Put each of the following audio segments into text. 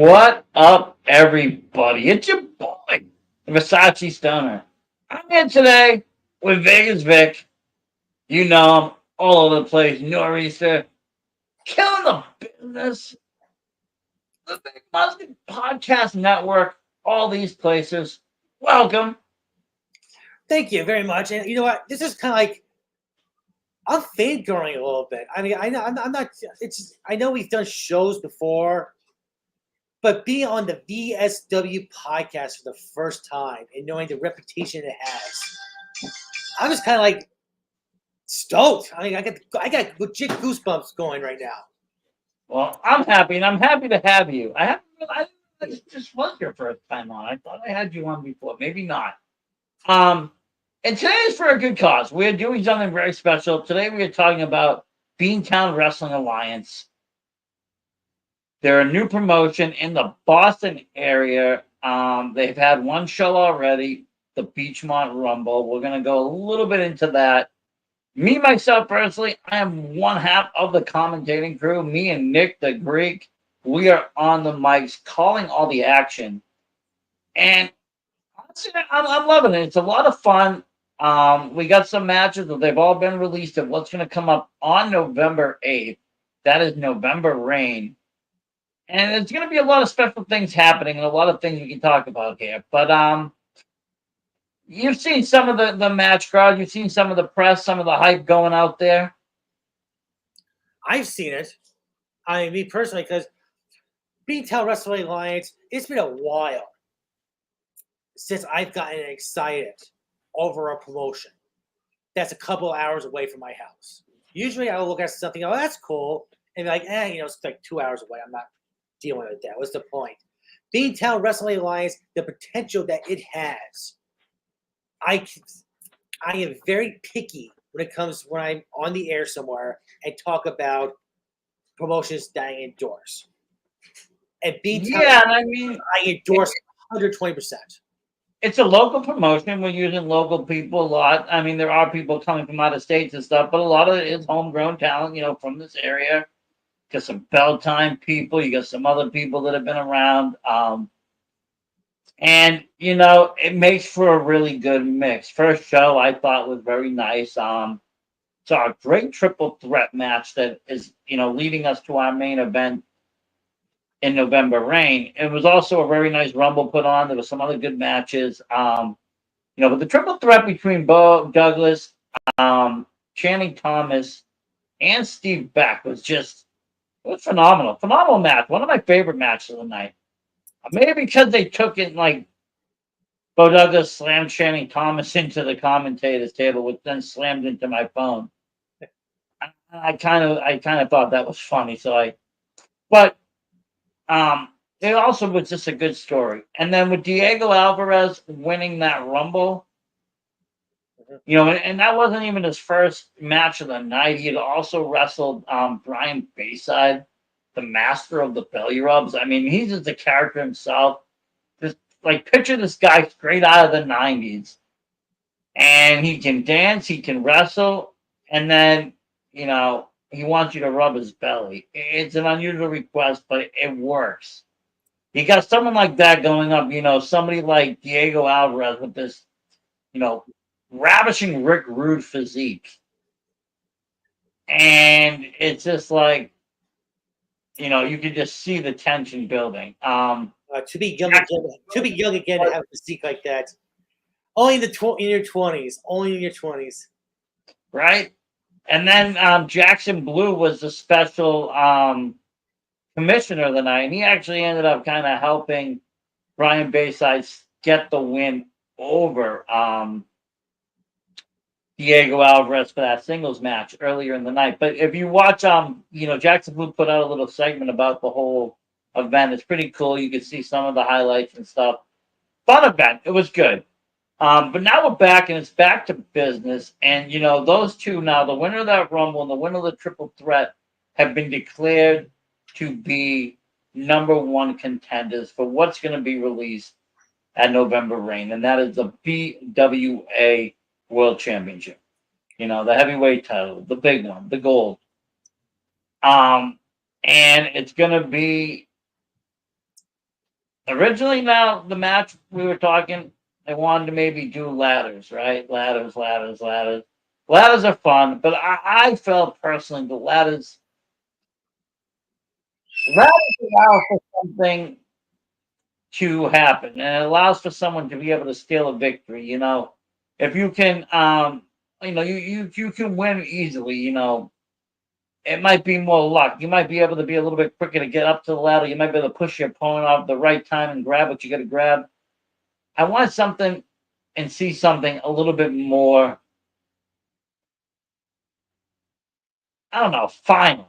What up, everybody? It's your boy, the Versace Stoner. I'm here today with Vegas Vic. You know him all over the place. Nor'easter, killing the business. The Big Musket Podcast Network, all these places. Welcome. Thank you very much. And you know what? This is kind of like I'm fangirling a little bit. I mean, I know I'm not. I know we've done shows before, but being on the VSW podcast for the first time and knowing the reputation it has, I was kind of like stoked. I mean, I got legit goosebumps going right now. Well, I'm happy, and I'm happy to have you. I just was your first time on. I thought I had you on before. Maybe not. And today is for a good cause. We're doing something very special. Today we are talking about Beantown Wrestling Alliance. They're a new promotion in the Boston area. They've had one show already, the Beachmont Rumble. We're going to go a little bit into that. Me, myself, personally, I am one half of the commentating crew. Me and Nick, the Greek, we are on the mics calling all the action. And I'm loving it. It's a lot of fun. We got some matches that they've all been released of what's going to come up on November 8th. That is November Reign. And there's going to be a lot of special things happening and a lot of things we can talk about here. But you've seen some of the match crowd. You've seen some of the press, some of the hype going out there. I've seen it. I mean, me personally, because Beantown Wrestling Alliance, it's been a while since I've gotten excited over a promotion that's a couple hours away from my house. Usually I'll look at something, oh, that's cool, and be like, it's like 2 hours away. I'm not dealing with that. What's the point? Beantown Wrestling Alliance, the potential that it has. I am very picky when I'm on the air somewhere and talk about promotions that I endorse. And Beantown, I endorse 120%. It's a local promotion. We're using local people a lot. I mean, there are people coming from out of states and stuff, but a lot of it is homegrown talent, from this area. Got some bell time people. You got some other people that have been around. And it makes for a really good mix. First show I thought was very nice. Saw a great triple threat match that is, leading us to our main event in November Reign. It was also a very nice Rumble put on. There was some other good matches. But the triple threat between Bo Douglas, Channing Thomas, and Steve Beck was phenomenal. Phenomenal match. One of my favorite matches of the night. Maybe because they took it like Bo Douglas slammed Channing Thomas into the commentator's table, which then slammed into my phone. I kind of thought that was funny. It also was just a good story. And then with Diego Alvarez winning that Rumble, and that wasn't even his first match of the night. He had also wrestled Brian Bayside, the master of the belly rubs. I mean, he's just a character himself. Just picture this guy straight out of the 90s. And he can dance, he can wrestle, and then, he wants you to rub his belly. It's an unusual request, but it works. You got someone like that going up, somebody like Diego Alvarez with this, ravishing Rick Rude physique. And it's just like, you can just see the tension building. To be young again, to have a physique like that. Only in your 20s. Only in your 20s. Right? And then Jackson Blue was the special commissioner of the night. And he actually ended up kind of helping Brian Bayside get the win over Diego Alvarez for that singles match earlier in the night. But if you watch, Jackson Blue put out a little segment about the whole event. It's pretty cool. You can see some of the highlights and stuff. Fun event. It was good. But now we're back, and it's back to business. And, those two now, the winner of that Rumble and the winner of the Triple Threat, have been declared to be number one contenders for what's going to be released at November Reign. And that is the BWA World Championship. The heavyweight title, the big one, the gold. And it's going to be Originally, now the match we were talking, they wanted to maybe do ladders, right? Ladders. Ladders are fun, but I felt personally the ladders allow for something to happen, and it allows for someone to be able to steal a victory. If you can, you can win easily. It might be more luck. You might be able to be a little bit quicker to get up to the ladder. You might be able to push your opponent off the right time and grab what you got to grab. I want something and see something a little bit more, I don't know, final.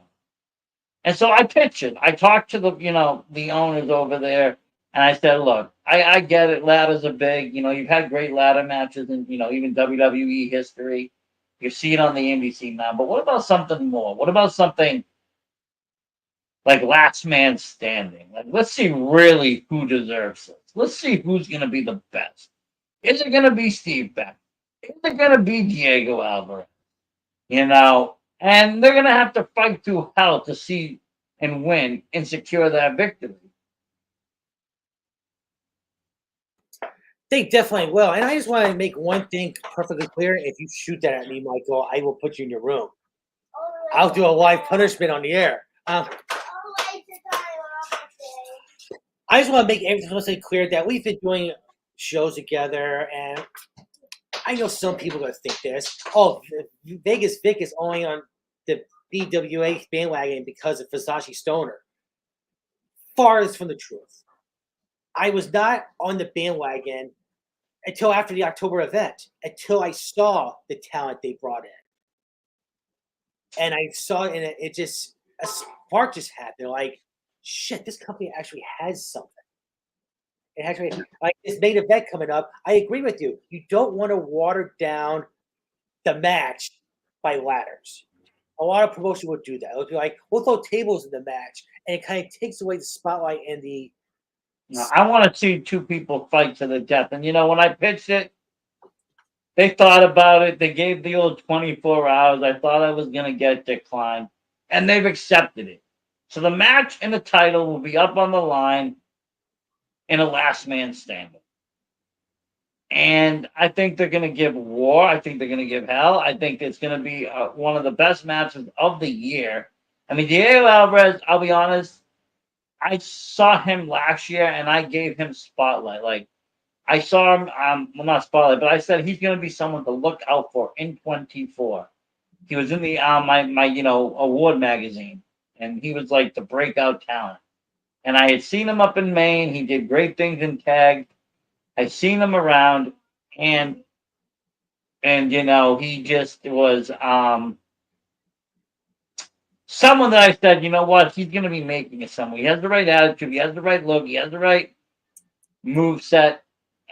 And so I pitched it. I talked to the owners over there, and I said, look, I get it. Ladders are big. You've had great ladder matches in, even WWE history. You see it on the NBC now. But what about something more? What about something like last man standing? Like, let's see really who deserves this. Let's see who's going to be the best. Is it going to be Steve Beck? Is it going to be Diego Alvarez? And they're going to have to fight through hell to see and win and secure that victory. They definitely will. And I just want to make one thing perfectly clear. If you shoot that at me, Michael, I will put you in your room. I'll do a live punishment on the air. I just want to make everything clear that we've been doing shows together, and I know some people are going to think this. Oh, Vegas Vic is only on the BWA bandwagon because of Versace Stoner. Farthest from the truth. I was not on the bandwagon until after the October event, until I saw the talent they brought in. And I saw it, and it just, a spark just happened. Like, shit, this company actually has something. It actually, like this main event coming up, I agree with you. You don't want to water down the match by ladders. A lot of promotion would do that. It would be like, we'll throw tables in the match, and it kind of takes away the spotlight and the. No, I want to see two people fight to the death. And when I pitched it, they thought about it. They gave the old 24 hours. I thought I was going to get declined, and they've accepted it. So the match and the title will be up on the line in a last man standing. And I think they're going to give war. I think they're going to give hell. I think it's going to be one of the best matches of the year. I mean, Diego Alvarez, I'll be honest, I saw him last year and I gave him spotlight. Like, I saw him, well, not spotlight, but I said he's going to be someone to look out for in 24. He was in the my award magazine, and he was like the breakout talent. And I had seen him up in Maine. He did great things in tag. I'd seen him around, and he just was someone that I said, you know what, he's going to be making it somewhere. He has the right attitude. He has the right look. He has the right move set.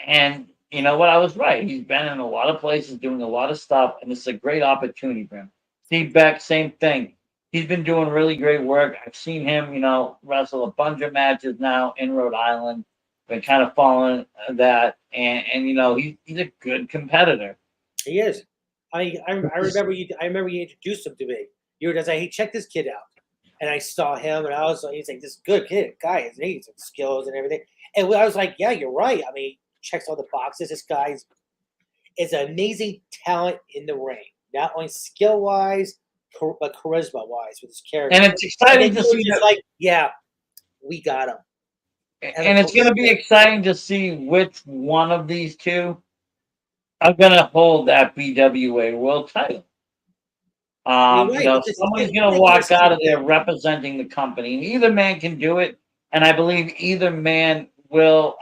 And you know what? I was right. He's been in a lot of places doing a lot of stuff, and it's a great opportunity for him. Steve Beck, same thing. He's been doing really great work. I've seen him, wrestle a bunch of matches now in Rhode Island. Been kind of following that, and he's a good competitor. He is. I remember you. I remember you introduced him to me. You were just like, "Hey, check this kid out," and I saw him, and I was like, "He's like this good kid, guy. He's skills and everything." And I was like, "Yeah, you're right. I mean, checks all the boxes. This guy's is an amazing talent in the ring, not only skill wise, but charisma wise with his character." And it's exciting to see. Like, yeah, we got him. And it's going to be exciting to see which one of these two are going to hold that BWA world title. Somebody's going to walk out of there representing the company, and either man can do it. And I believe either man will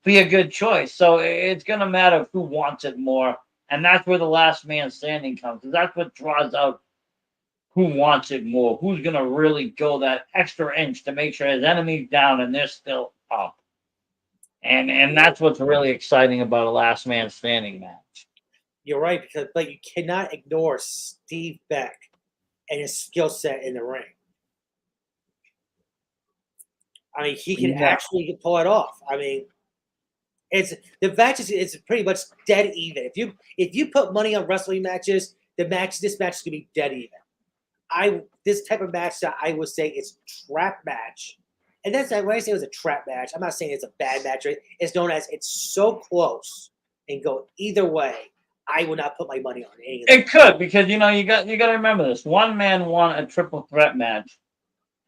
be a good choice. So it's going to matter who wants it more. And that's where the last man standing comes. Because that's what draws out who wants it more. Who's going to really go that extra inch to make sure his enemy's down and they're still up. And that's what's really exciting about a last man standing match. You're right, but you cannot ignore Steve Beck and his skill set in the ring. I mean, he can actually pull it off. I mean, the match is pretty much dead even. If you put money on wrestling matches, this match is gonna be dead even. This type of match that I would say is trap match And that's when I say it was a trap match. I'm not saying it's a bad match. Right? It's known as it's so close and go either way. I would not put my money on any of that. It could, because you got to remember this. One man won a triple threat match,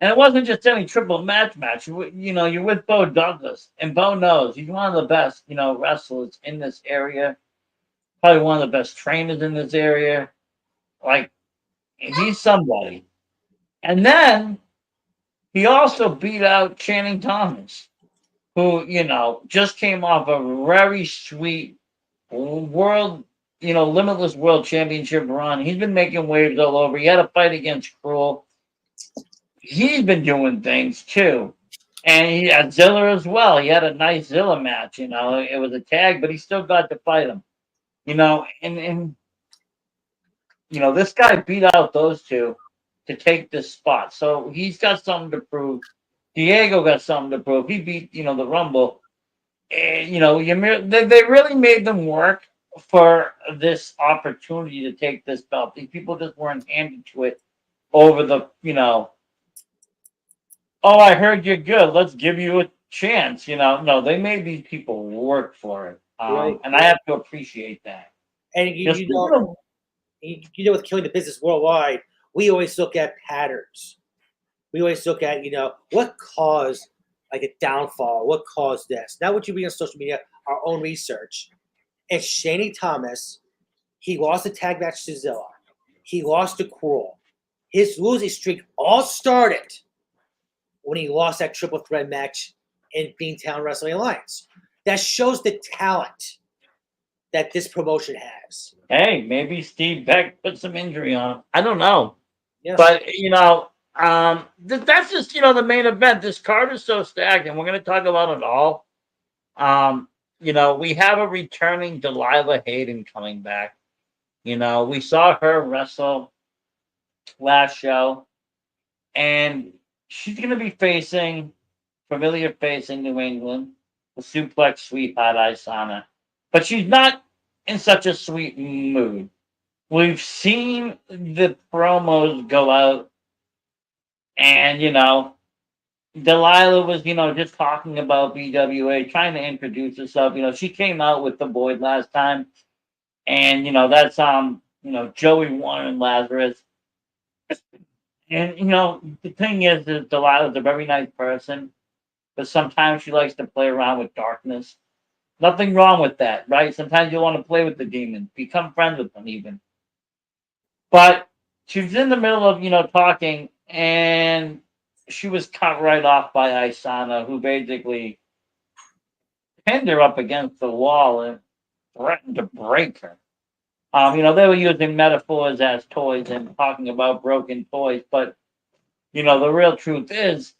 and it wasn't just any triple match. You're with Bo Douglas, and Bo knows he's one of the best wrestlers in this area. Probably one of the best trainers in this area. Like, he's somebody. And then he also beat out Channing Thomas, who just came off a very sweet world, limitless world championship run. He's been making waves all over. He had a fight against Cruel. He's been doing things too. And he had Zilla as well. He had a nice Zilla match, It was a tag, but he still got to fight him. And this guy beat out those two to take this spot. So he's got something to prove. Diego got something to prove. He beat, the Rumble. And, they really made them work for this opportunity to take this belt. These people just weren't handed to it over the, oh, I heard you're good. Let's give you a chance. No, they made these people work for it. Right. And I have to appreciate that. And with killing the business worldwide, we always look at patterns. We always look at, what caused like a downfall, what caused this. Now, what you read on social media, our own research. And Channing Thomas, he lost the tag match to Zilla. He lost to Cruel. His losing streak all started when he lost that triple threat match in Beantown Wrestling Alliance. That shows the talent that this promotion has. Hey, maybe Steve Beck put some injury on him. I don't know. Yeah. But, that's just, the main event. This card is so stacked, and we're going to talk about it all. We have a returning Delilah Hayden coming back. We saw her wrestle last show, and she's going to be familiar face in New England, the suplex sweetheart Isana. But she's not in such a sweet mood. We've seen the promos go out, and, Delilah was, just talking about BWA, trying to introduce herself. She came out with the Boyd last time, and, that's, Joey Warren and Lazarus. And, the thing is that Delilah's a very nice person, but sometimes she likes to play around with darkness. Nothing wrong with that, right? Sometimes you want to play with the demons, become friends with them even. But she was in the middle of, talking, and she was cut right off by Isana, who basically pinned her up against the wall and threatened to break her. They were using metaphors as toys and talking about broken toys, but the real truth is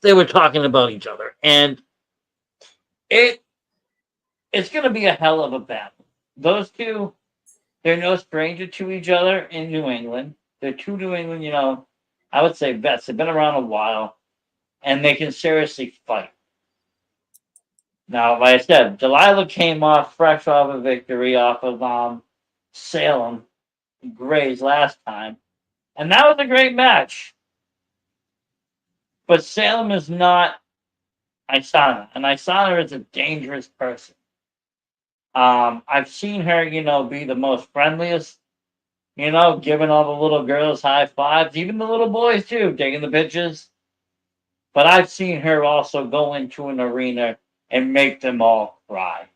they were talking about each other, and it's going to be a hell of a battle. Those two, they're no stranger to each other in New England. They're two New England, I would say vets. They've been around a while, and they can seriously fight. Now, like I said, Delilah came off fresh off a victory off of Salem Gray's last time, and that was a great match. But Salem is not Isana, and Isana is a dangerous person. I've seen her, be the most friendliest, giving all the little girls high fives, even the little boys too, taking the pictures. But I've seen her also go into an arena and make them all cry.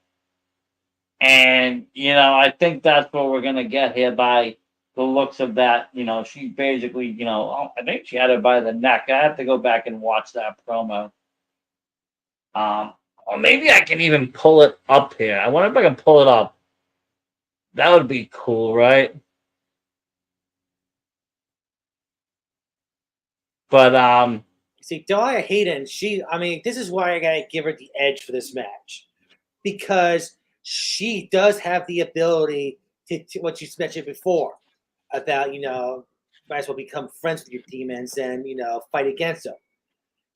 And, I think that's what we're going to get here by the looks of that. She basically, I think she had her by the neck. I have to go back and watch that promo. Or maybe I can even pull it up here. I wonder if I can pull it up. That would be cool, right? But see, Delilah Hayden, this is why I gotta give her the edge for this match. Because she does have the ability to what you mentioned before about, might as well become friends with your demons and, fight against them.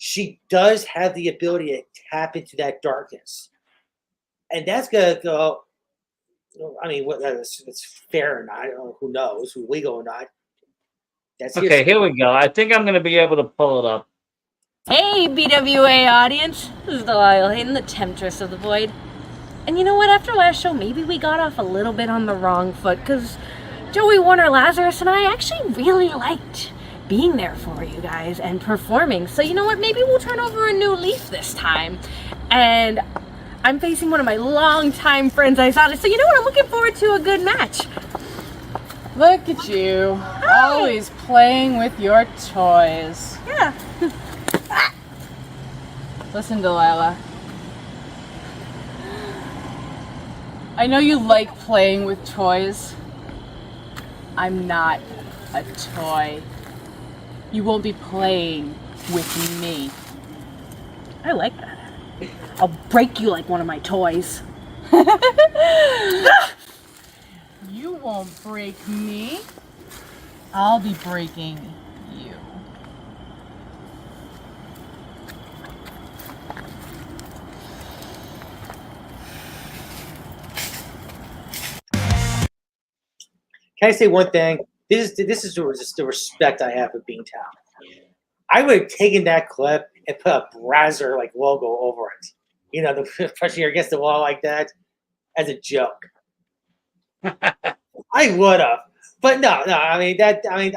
She does have the ability to tap into that darkness. And that's going to go, it's fair or not. Who knows? Who's legal or not. Okay, here we go. I think I'm going to be able to pull it up. Hey, BWA audience. This is Delilah Hayden, the Temptress of the Void. And you know what? After last show, maybe we got off a little bit on the wrong foot, because Joey Warner, Lazarus, and I actually really liked being there for you guys and performing. So you know what? Maybe we'll turn over a new leaf this time. And I'm facing one of my longtime friends, Isada. So you know what? I'm looking forward to a good match. Look at you, always playing with your toys. Yeah. Listen, Delilah. I know you like playing with toys. I'm not a toy. You won't be playing with me. I like that. I'll break you like one of my toys. You won't break me. I'll be breaking you. Can I say one thing? This is just the respect I have for Beantown. I would have taken that clip and put a Brazzer like logo over it. You know, the pressure against the wall like that as a joke. I would have, but no. I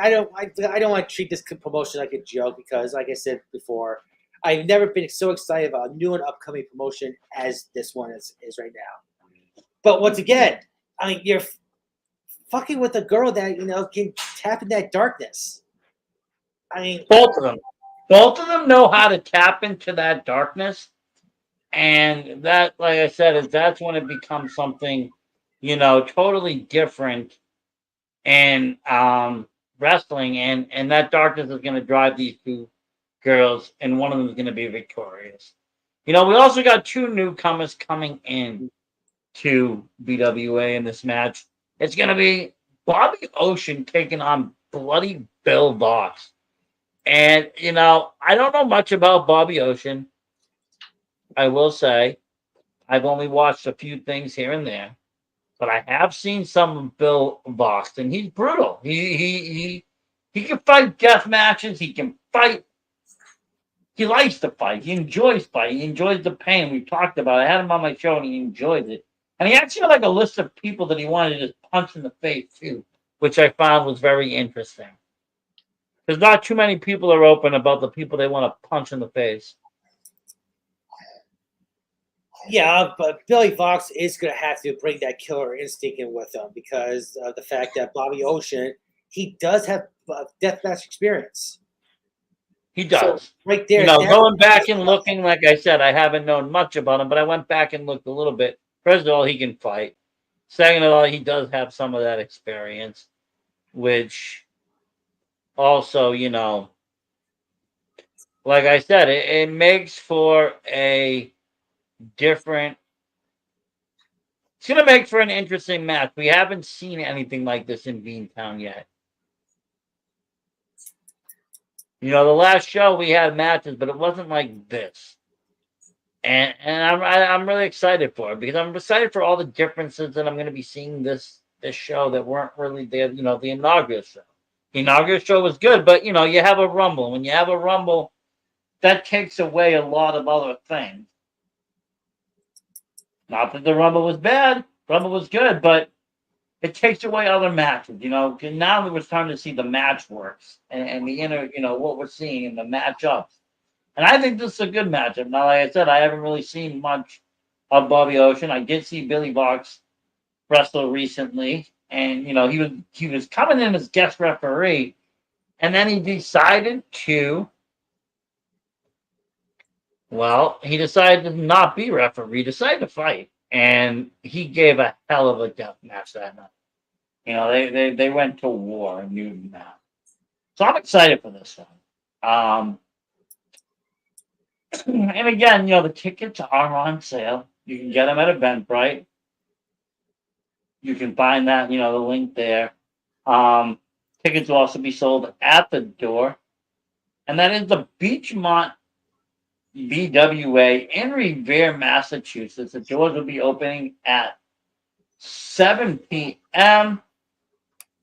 don't want to treat this promotion like a joke because, like I said before, I've never been so excited about a new and upcoming promotion as this one is right now. But once again, I mean, you're fucking with a girl that can tap in that darkness. I mean, Both of them know how to tap into that darkness, and that, like I said, that's when it becomes something, totally different in wrestling, and that darkness is going to drive these two girls, and one of them is going to be victorious. We also got two newcomers coming in to BWA in this match. It's going to be Bobby Ocean taking on Bloody Bill Box. And, I don't know much about Bobby Ocean. I will say I've only watched a few things here and there, but I have seen some of Bill Box, and he's brutal. He can fight death matches. He can fight. He likes to fight. He enjoys fighting. He enjoys the pain. We've talked about it. I had him on my show, and he enjoys it. And he actually had like a list of people that he wanted to just punch in the face too, which I found was very interesting. There's not too many people are open about the people they want to punch in the face. yeah, but Billy Fox is going to have to bring that killer instinct in with him because of the fact that Bobby Ocean, he does have deathmatch experience. He does. So right there. Going back and looking, like I said, I haven't known much about him, but I went back and looked a little bit. First of all, he can fight. Second of all, he does have some of that experience, which also, like I said, it makes for a different. It's going to make for an interesting match. We haven't seen anything like this in Beantown yet. The last show we had matches, but it wasn't like this. And I'm really excited for it because I'm excited for all the differences that I'm going to be seeing this show that weren't really there. The inaugural show. The inaugural show was good, but you have a Rumble. When you have a Rumble, that takes away a lot of other things. Not that the Rumble was bad. Rumble was good, but it takes away other matches. Now we're starting to see the match works and the inner, what we're seeing in the matchups. And I think this is a good matchup. Now, like I said, I haven't really seen much of Bobby Ocean. I did see Billy Box wrestle recently, and he was coming in as guest referee, and then he decided to. Well, he decided to not be referee. He decided to fight, and he gave a hell of a death match that night. They went to war in Newton now, so I'm excited for this one. And again, the tickets are on sale. You can get them at Eventbrite. You can find that, the link there. Tickets will also be sold at the door. And that is the Beachmont BWA in Revere, Massachusetts. The doors will be opening at 7 p.m.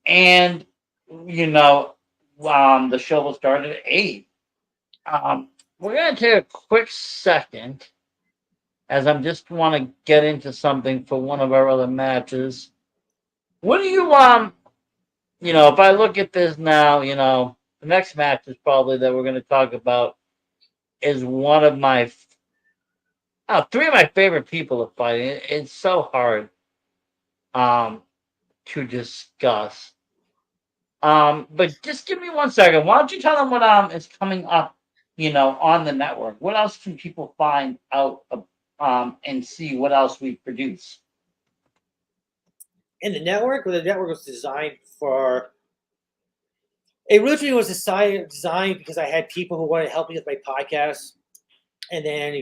And, the show will start at 8. we're gonna take a quick second, as I just want to get into something for one of our other matches. What do you if I look at this now, the next match is probably that we're gonna talk about is one of my three of my favorite people to fight. It's so hard to discuss. But just give me 1 second. Why don't you tell them what is coming up, on the network? What else can people find out and see what else we produce? In the network, the network was designed for. It originally was designed because I had people who wanted to help me with my podcast, and then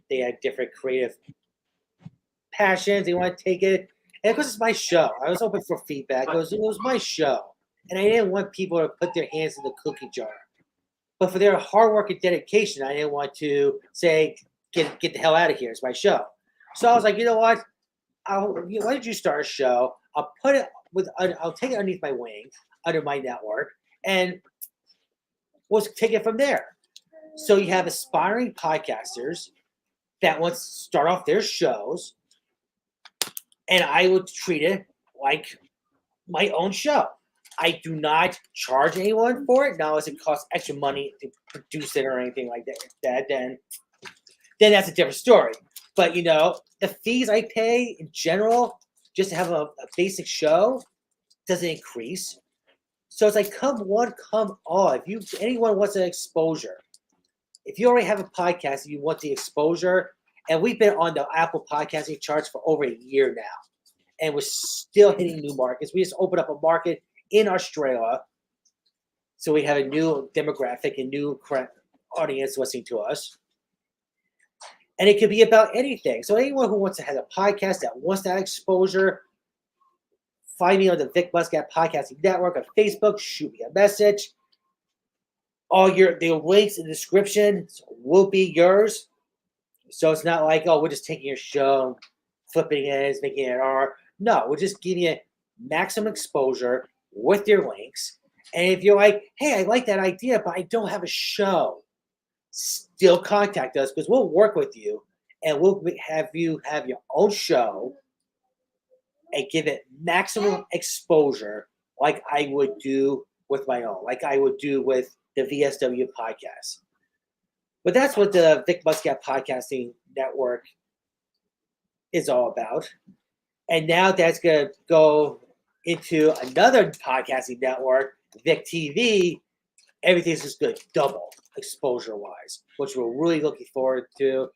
they had different creative passions. They want to take it, and because it's my show, I was open for feedback. It was my show, and I didn't want people to put their hands in the cookie jar. But for their hard work and dedication, I didn't want to say, get the hell out of here. It's my show. So I was like, you know what? Why did you start a show? I'll take it underneath my wing, under my network, and we'll take it from there. So you have aspiring podcasters that want to start off their shows, and I would treat it like my own show. I do not charge anyone for it. Now, as it costs extra money to produce it or anything like that, then that's a different story. But, the fees I pay in general, just to have a basic show, doesn't increase. So it's like, come one, come all. If anyone wants an exposure, if you already have a podcast and you want the exposure, and we've been on the Apple podcasting charts for over a year now, and we're still hitting new markets. We just opened up a market in Australia, so we have a new demographic and new audience listening to us. And it could be about anything. So anyone who wants to have a podcast that wants that exposure, find me on the Vic Muscat Podcasting Network on Facebook. Shoot me a message. All the links in the description will be yours. So it's not like, we're just taking your show, flipping it, making it our. No, we're just giving you maximum exposure with your links. And if you're like, hey, I like that idea, but I don't have a show, still contact us, because we'll work with you and we'll have you have your own show and give it maximum exposure like I would do with my own, like I would do with the VSW podcast. But that's what the Vic Muscat Podcasting Network is all about. And now that's going to go into another podcasting network, Vic TV. Everything's just going to double exposure-wise, which we're really looking forward to.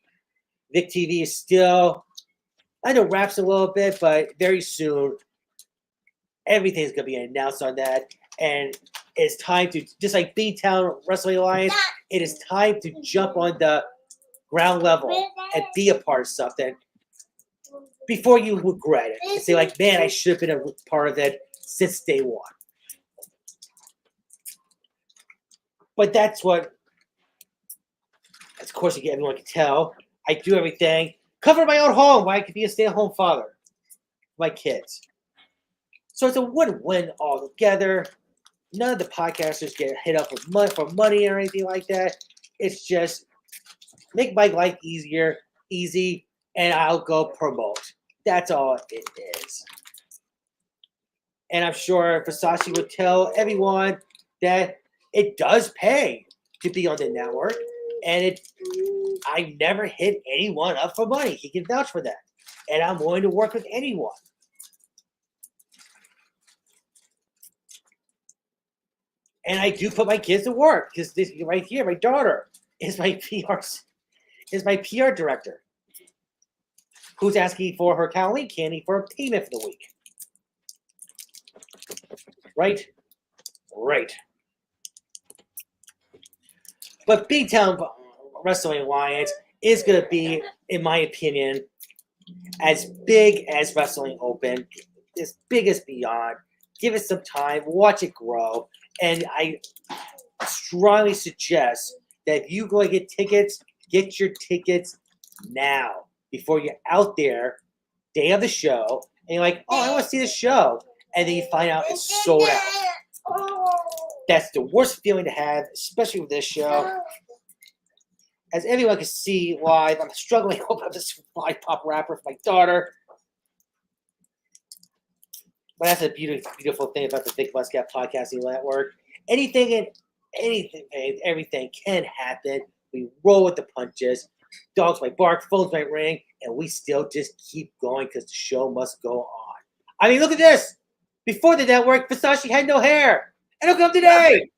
Vic TV is still, I know, wraps a little bit, but very soon, everything's going to be announced on that. And it's time to, just like B-Town Wrestling Alliance, it is time to jump on the ground level and be a part of something before you regret it. And say, like, man, I should have been a part of it since day one. But that's what, of course, everyone can tell. I do everything. Cover my own home. I could be a stay-at-home father for my kids. So it's a win-win all together. None of the podcasters get hit up for money or anything like that. It's just make my life easy, and I'll go promote. That's all it is. And I'm sure Versace would tell everyone that it does pay to be on the network, and I never hit anyone up for money. He can vouch for that. And I'm willing to work with anyone. And I do put my kids to work, because this right here, my daughter is my PR director, who's asking for her Halloween candy for a payment for the week. Right. But B-Town Wrestling Alliance is going to be, in my opinion, as big as Wrestling Open, as big as Beyond. Give it some time, watch it grow. And I strongly suggest that if you go and get tickets, get your tickets now before you're out there, day of the show, and you're like, I want to see the show. And then you find out it's sold out. That's the worst feeling to have, especially with this show. As everyone can see live, I'm struggling to open up this live pop wrapper for my daughter. But that's a beautiful thing about the Thick Muscat Podcasting Network. Anything, everything can happen. We roll with the punches. Dogs might bark, phones might ring, and we still just keep going because the show must go on. I mean, look at this. Before the network, Versace had no hair. And look up today.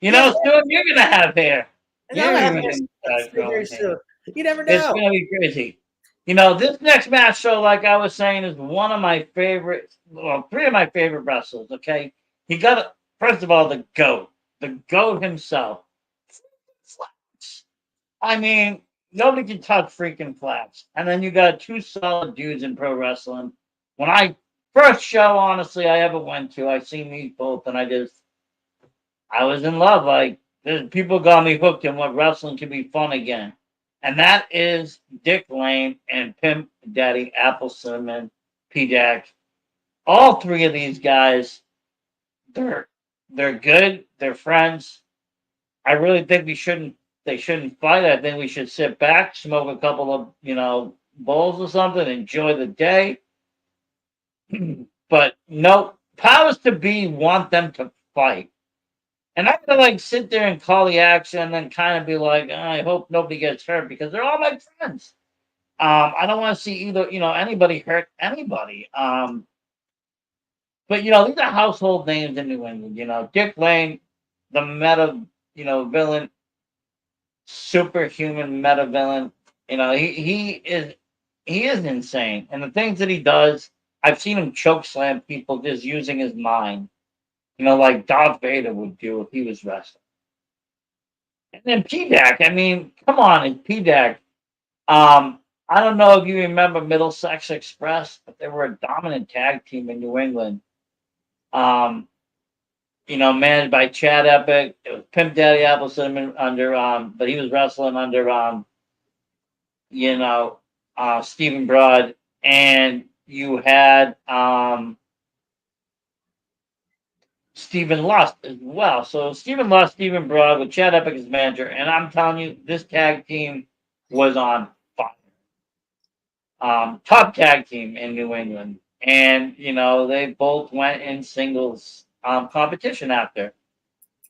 You know, soon you're going to have hair. And I'm You're gonna gonna have start growing hair hair. soon. You never It's know. going to be crazy. You know, this next match show, like I was saying, is one of my favorite, well, three of my favorite wrestlers, okay? He got, first of all, the GOAT himself. Flax. I mean, nobody can touch freaking Flax. And then you got two solid dudes in pro wrestling. When I, first show, honestly, I ever went to, I seen these both, and I was in love. Like, people got me hooked in what wrestling can be fun again. And that is Dick Lane and Pimp Daddy Apple Cinnamon, P-Dack. All three of these guys, they're good. They're friends. I really think they shouldn't fight. I think we should sit back, smoke a couple of, bowls or something, enjoy the day. But no, powers to be want them to fight. And I'm gonna sit there and call the action and then kind of be like, I hope nobody gets hurt because they're all my friends. I don't want to see either, anybody hurt anybody. But these are household names in New England. Dick Lane, the meta, villain, superhuman meta villain. He is insane, and the things that he does, I've seen him choke slam people just using his mind. Like Darth Vader would do if he was wrestling. And then P-Dack, I mean, come on, it's P-Dack. I don't know if you remember Middlesex Express, but they were a dominant tag team in New England. Managed by Chad Epic. It was Pimp Daddy Apple Cinnamon but he was wrestling under, Stephen Broad. And you had, Stephen Lust as well. So Stephen Lust, Stephen Broad with Chad Epic as manager. And I'm telling you, this tag team was on fire. Top tag team in New England. And, they both went in singles competition after.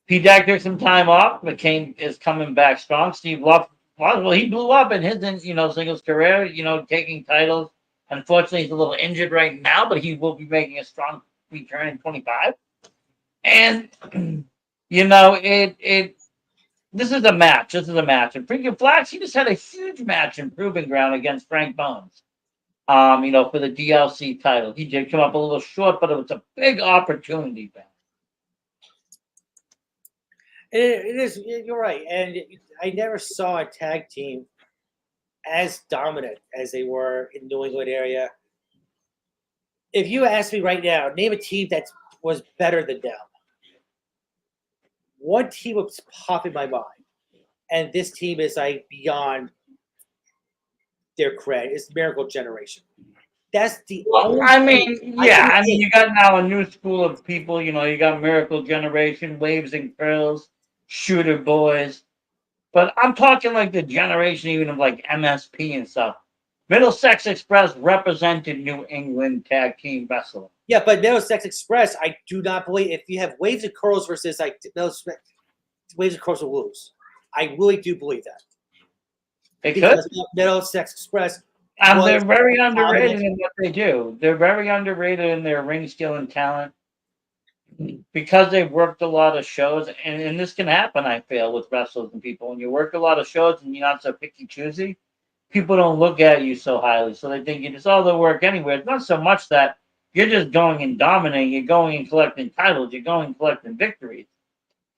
P-Dack took some time off. McCain is coming back strong. Steve Luff, well, he blew up in his, singles career, taking titles. Unfortunately, he's a little injured right now, but he will be making a strong return in 25. And this is a match. And freaking Flax, he just had a huge match in Proving Ground against Frank Bones. For the DLC title. He did come up a little short, but it was a big opportunity for him. It is. You're right, and I never saw a tag team as dominant as they were in New England area. If you ask me right now, name a team that was better than them. One team would pop in my mind, and this team is beyond their cred. It's Miracle Generation. That's the only you got now a new school of people. You got Miracle Generation, Waves and Curls, Shooter Boys. But I'm talking like the generation even of like MSP and stuff. Middlesex Express represented New England tag team wrestling. Yeah, but Middlesex Express, I do not believe if you have Waves and Curls versus Middlesex, Waves and Curls will lose. I really do believe that. Because Middlesex Express. They're very underrated in what they do. They're very underrated in their ring skill and talent because they've worked a lot of shows. And this can happen, I feel, with wrestlers and people. When you work a lot of shows and you're not so picky-choosy, people don't look at you so highly. So they think you just, they'll work anywhere. It's not so much that you're just going and dominating. You're going and collecting titles. You're going and collecting victories.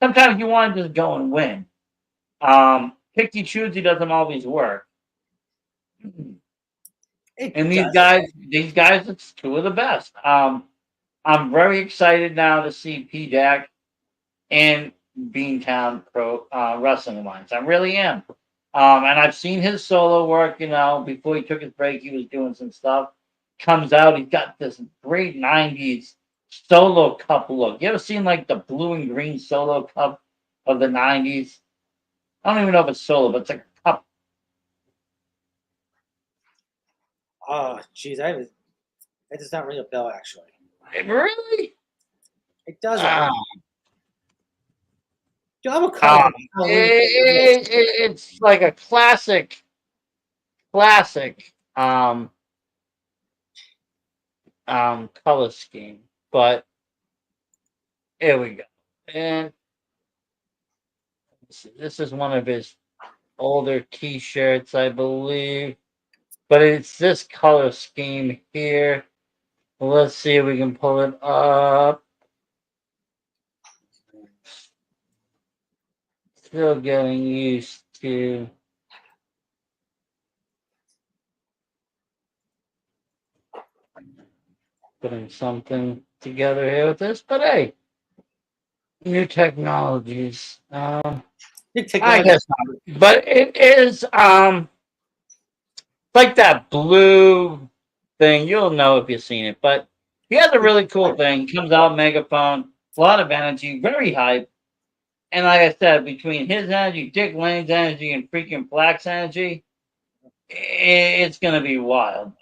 Sometimes you want to just go and win. Picky-choosy doesn't always work. And these guys, it's two of the best. I'm very excited now to see P-Dack in Beantown Pro Wrestling Alliance. I really am. And I've seen his solo work, before he took his break, he was doing some stuff. Comes out, he's got this great 90s solo cup look. You ever seen like the blue and green solo cup of the 90s? I don't even know if it's solo, but it's like a cup Oh, jeez, that does not ring a bell. Actually, Really? it doesn't. Ah. Dude, I'm a color. It's like a classic color scheme. But here we go. And let's see, this is one of his older T-shirts, I believe. But it's this color scheme here. Let's see if we can pull it up. Still getting used to putting something together here with this, but hey, new technologies. I guess not. But it is like that blue thing. You'll know if you've seen it. But he has a really cool thing. Comes out megaphone, a lot of energy, very hype. And like I said, between his energy, Dick Lane's energy, and freaking Flax's energy, it's gonna be wild.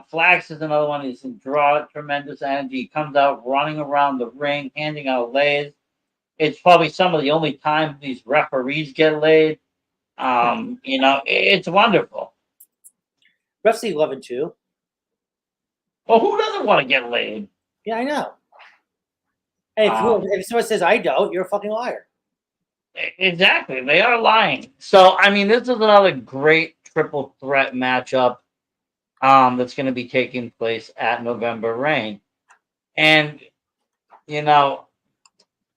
Flax is another one. He's draw tremendous energy. He comes out running around the ring, handing out lays. It's probably some of the only time these referees get laid. It's wonderful. Refs love it too. Well, who doesn't want to get laid? Yeah, I know. Hey, if someone says I don't, you're a fucking liar. Exactly, they are lying. So, I mean, this is another great triple threat matchup that's going to be taking place at November Reign. And, like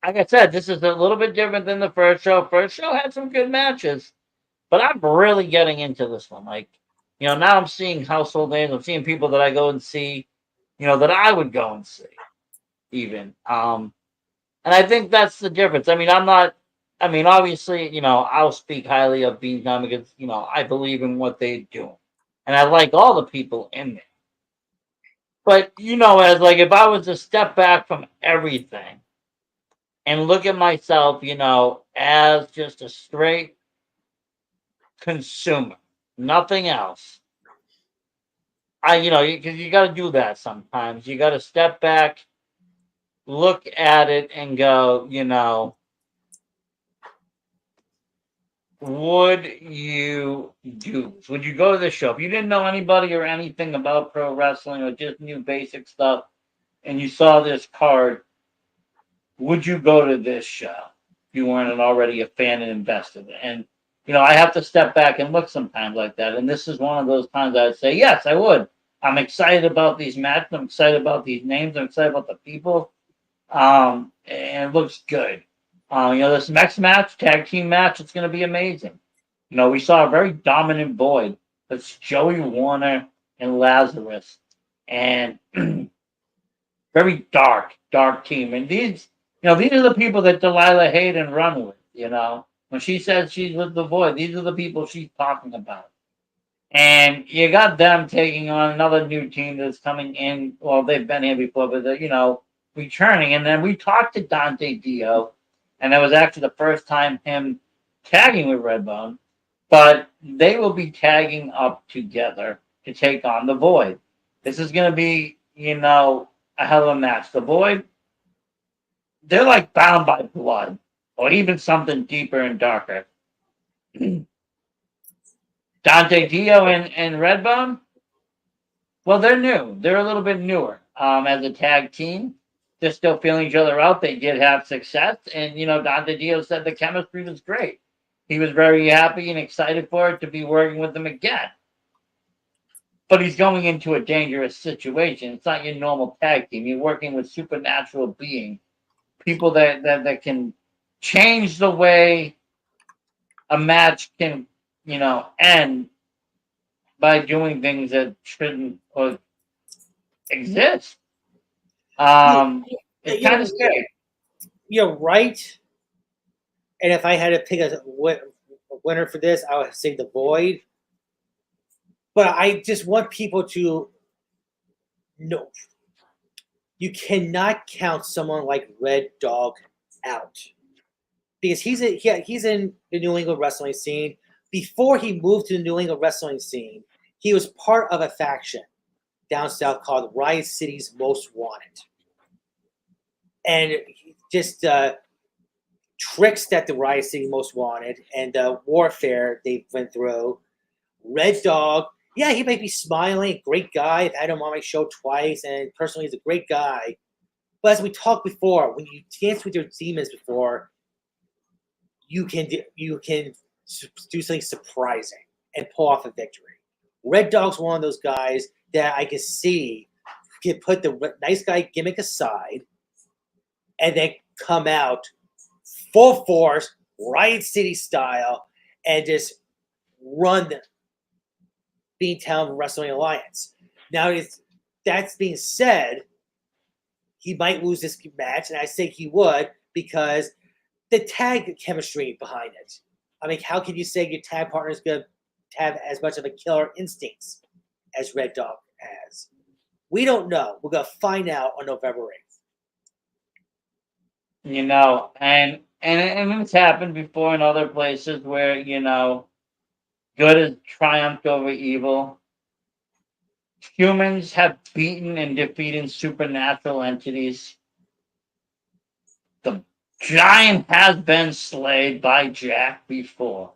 I said, this is a little bit different than the first show. First show had some good matches, but I'm really getting into this one. Like, now I'm seeing household names. I'm seeing people that I go and see, that I would go and see, even. And I think that's the difference. I mean, obviously, I'll speak highly of Bean Time because, I believe in what they do. And I like all the people in there. But, as like if I was to step back from everything and look at myself, as just a straight consumer, nothing else. Because you got to do that sometimes. You got to step back, look at it, and go, would you do this? Would you go to the show? If you didn't know anybody or anything about pro wrestling or just knew basic stuff and you saw this card, would you go to this show if you weren't already a fan and invested? And, I have to step back and look sometimes like that. And this is one of those times I'd say, yes, I would. I'm excited about these matches. I'm excited about these names. I'm excited about the people. And it looks good. This next match, tag team match, it's going to be amazing. We saw a very dominant Void. That's Joey Warner and Lazarus. And very dark team. And these are the people that Delilah Hayden run with, When she says she's with the Void, these are the people she's talking about. And you got them taking on another new team that's coming in. Well, they've been here before, but they're, returning. And then we talked to Dante Dio. And that was actually the first time him tagging with Redbone. But they will be tagging up together to take on the Void. This is going to be, a hell of a match. The Void, they're like bound by blood. Or even something deeper and darker. Dante Dio and Redbone, well, they're new. They're a little bit newer as a tag team. They're still feeling each other out. They did have success. And, Dante Dio said the chemistry was great. He was very happy and excited for it to be working with them again. But he's going into a dangerous situation. It's not your normal tag team. You're working with supernatural beings. People that can change the way a match can, end by doing things that shouldn't or exist. It's kind of scary. You're right. And if I had to pick a winner for this, I would say the Void. But I just want people to know you cannot count someone like Red Dog out. Because he's in the New England wrestling scene. Before he moved to the New England wrestling scene, he was part of a faction. down south called Riot City's Most Wanted. And just tricks that the Riot City Most Wanted and warfare they went through. Red Dog, yeah, he might be smiling, great guy. I've had him on my show twice, and personally, he's a great guy. But as we talked before, when you dance with your demons before, you can do something surprising and pull off a victory. Red Dog's one of those guys that I can see can put the nice guy gimmick aside and then come out full force, Riot City style, and just run Beantown Wrestling Alliance. Now, that's being said, he might lose this match, and I think he would because the tag chemistry behind it. I mean, how can you say your tag partner is going to have as much of a killer instincts as Red Dog has? We don't know. We're going to find out on November 8th. You know, and it's happened before in other places where, you know, good has triumphed over evil. Humans have beaten and defeated supernatural entities. The giant has been slayed by Jack before.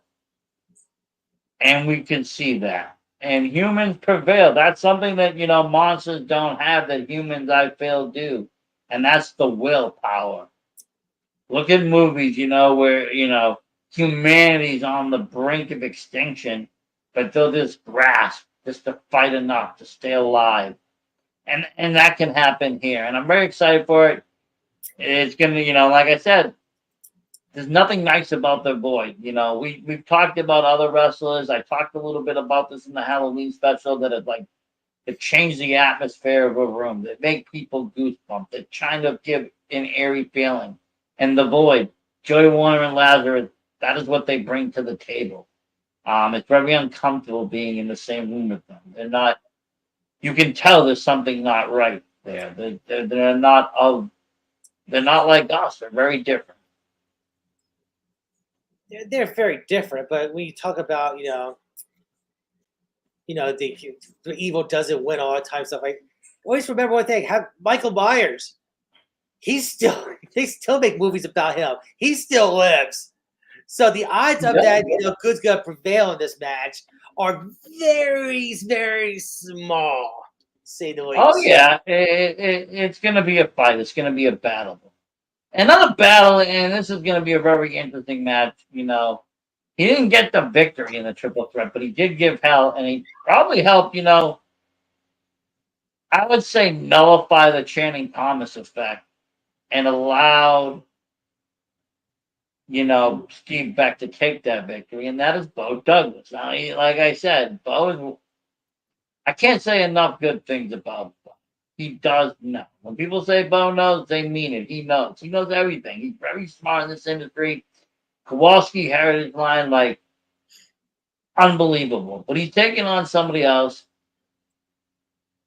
And we can see that. And humans prevail. That's something that, you know, monsters don't have that humans, I feel, do. And that's the willpower. Look at movies, you know, where, you know, humanity's on the brink of extinction, but they'll just grasp just to fight enough to stay alive. And that can happen here. And I'm very excited for it. It's going to, you know, like I said, there's nothing nice about the Void. You know, we've talked about other wrestlers. I talked a little bit about this in the Halloween special that it changed the atmosphere of a room, that make people goosebumps, that kind of give an eerie feeling. And the Void, Joey Warner and Lazarus, that is what they bring to the table. It's very uncomfortable being in the same room with them. They're not. You can tell there's something not right there. They're not like us. They're very different. They're very different, but when you talk about the evil doesn't win all the time stuff. Like, always remember one thing: have Michael Myers. They still make movies about him. He still lives. So the odds of that good's gonna prevail in this match are very, very small, to say the least. Oh yeah, it's gonna be a fight. It's gonna be a battle. Another battle, and this is gonna be a very interesting match. You know, he didn't get the victory in the triple threat, but he did give hell, and he probably helped. You know, I would say nullify the Channing Thomas effect and allowed, you know, Steve Beck to take that victory, and that is Bo Douglas. Now, like I said, I can't say enough good things about Bo. He does know. When people say Bo knows, they mean it. He knows. He knows everything. He's very smart in this industry. Kowalski Heritage Line, like, unbelievable. But he's taking on somebody else,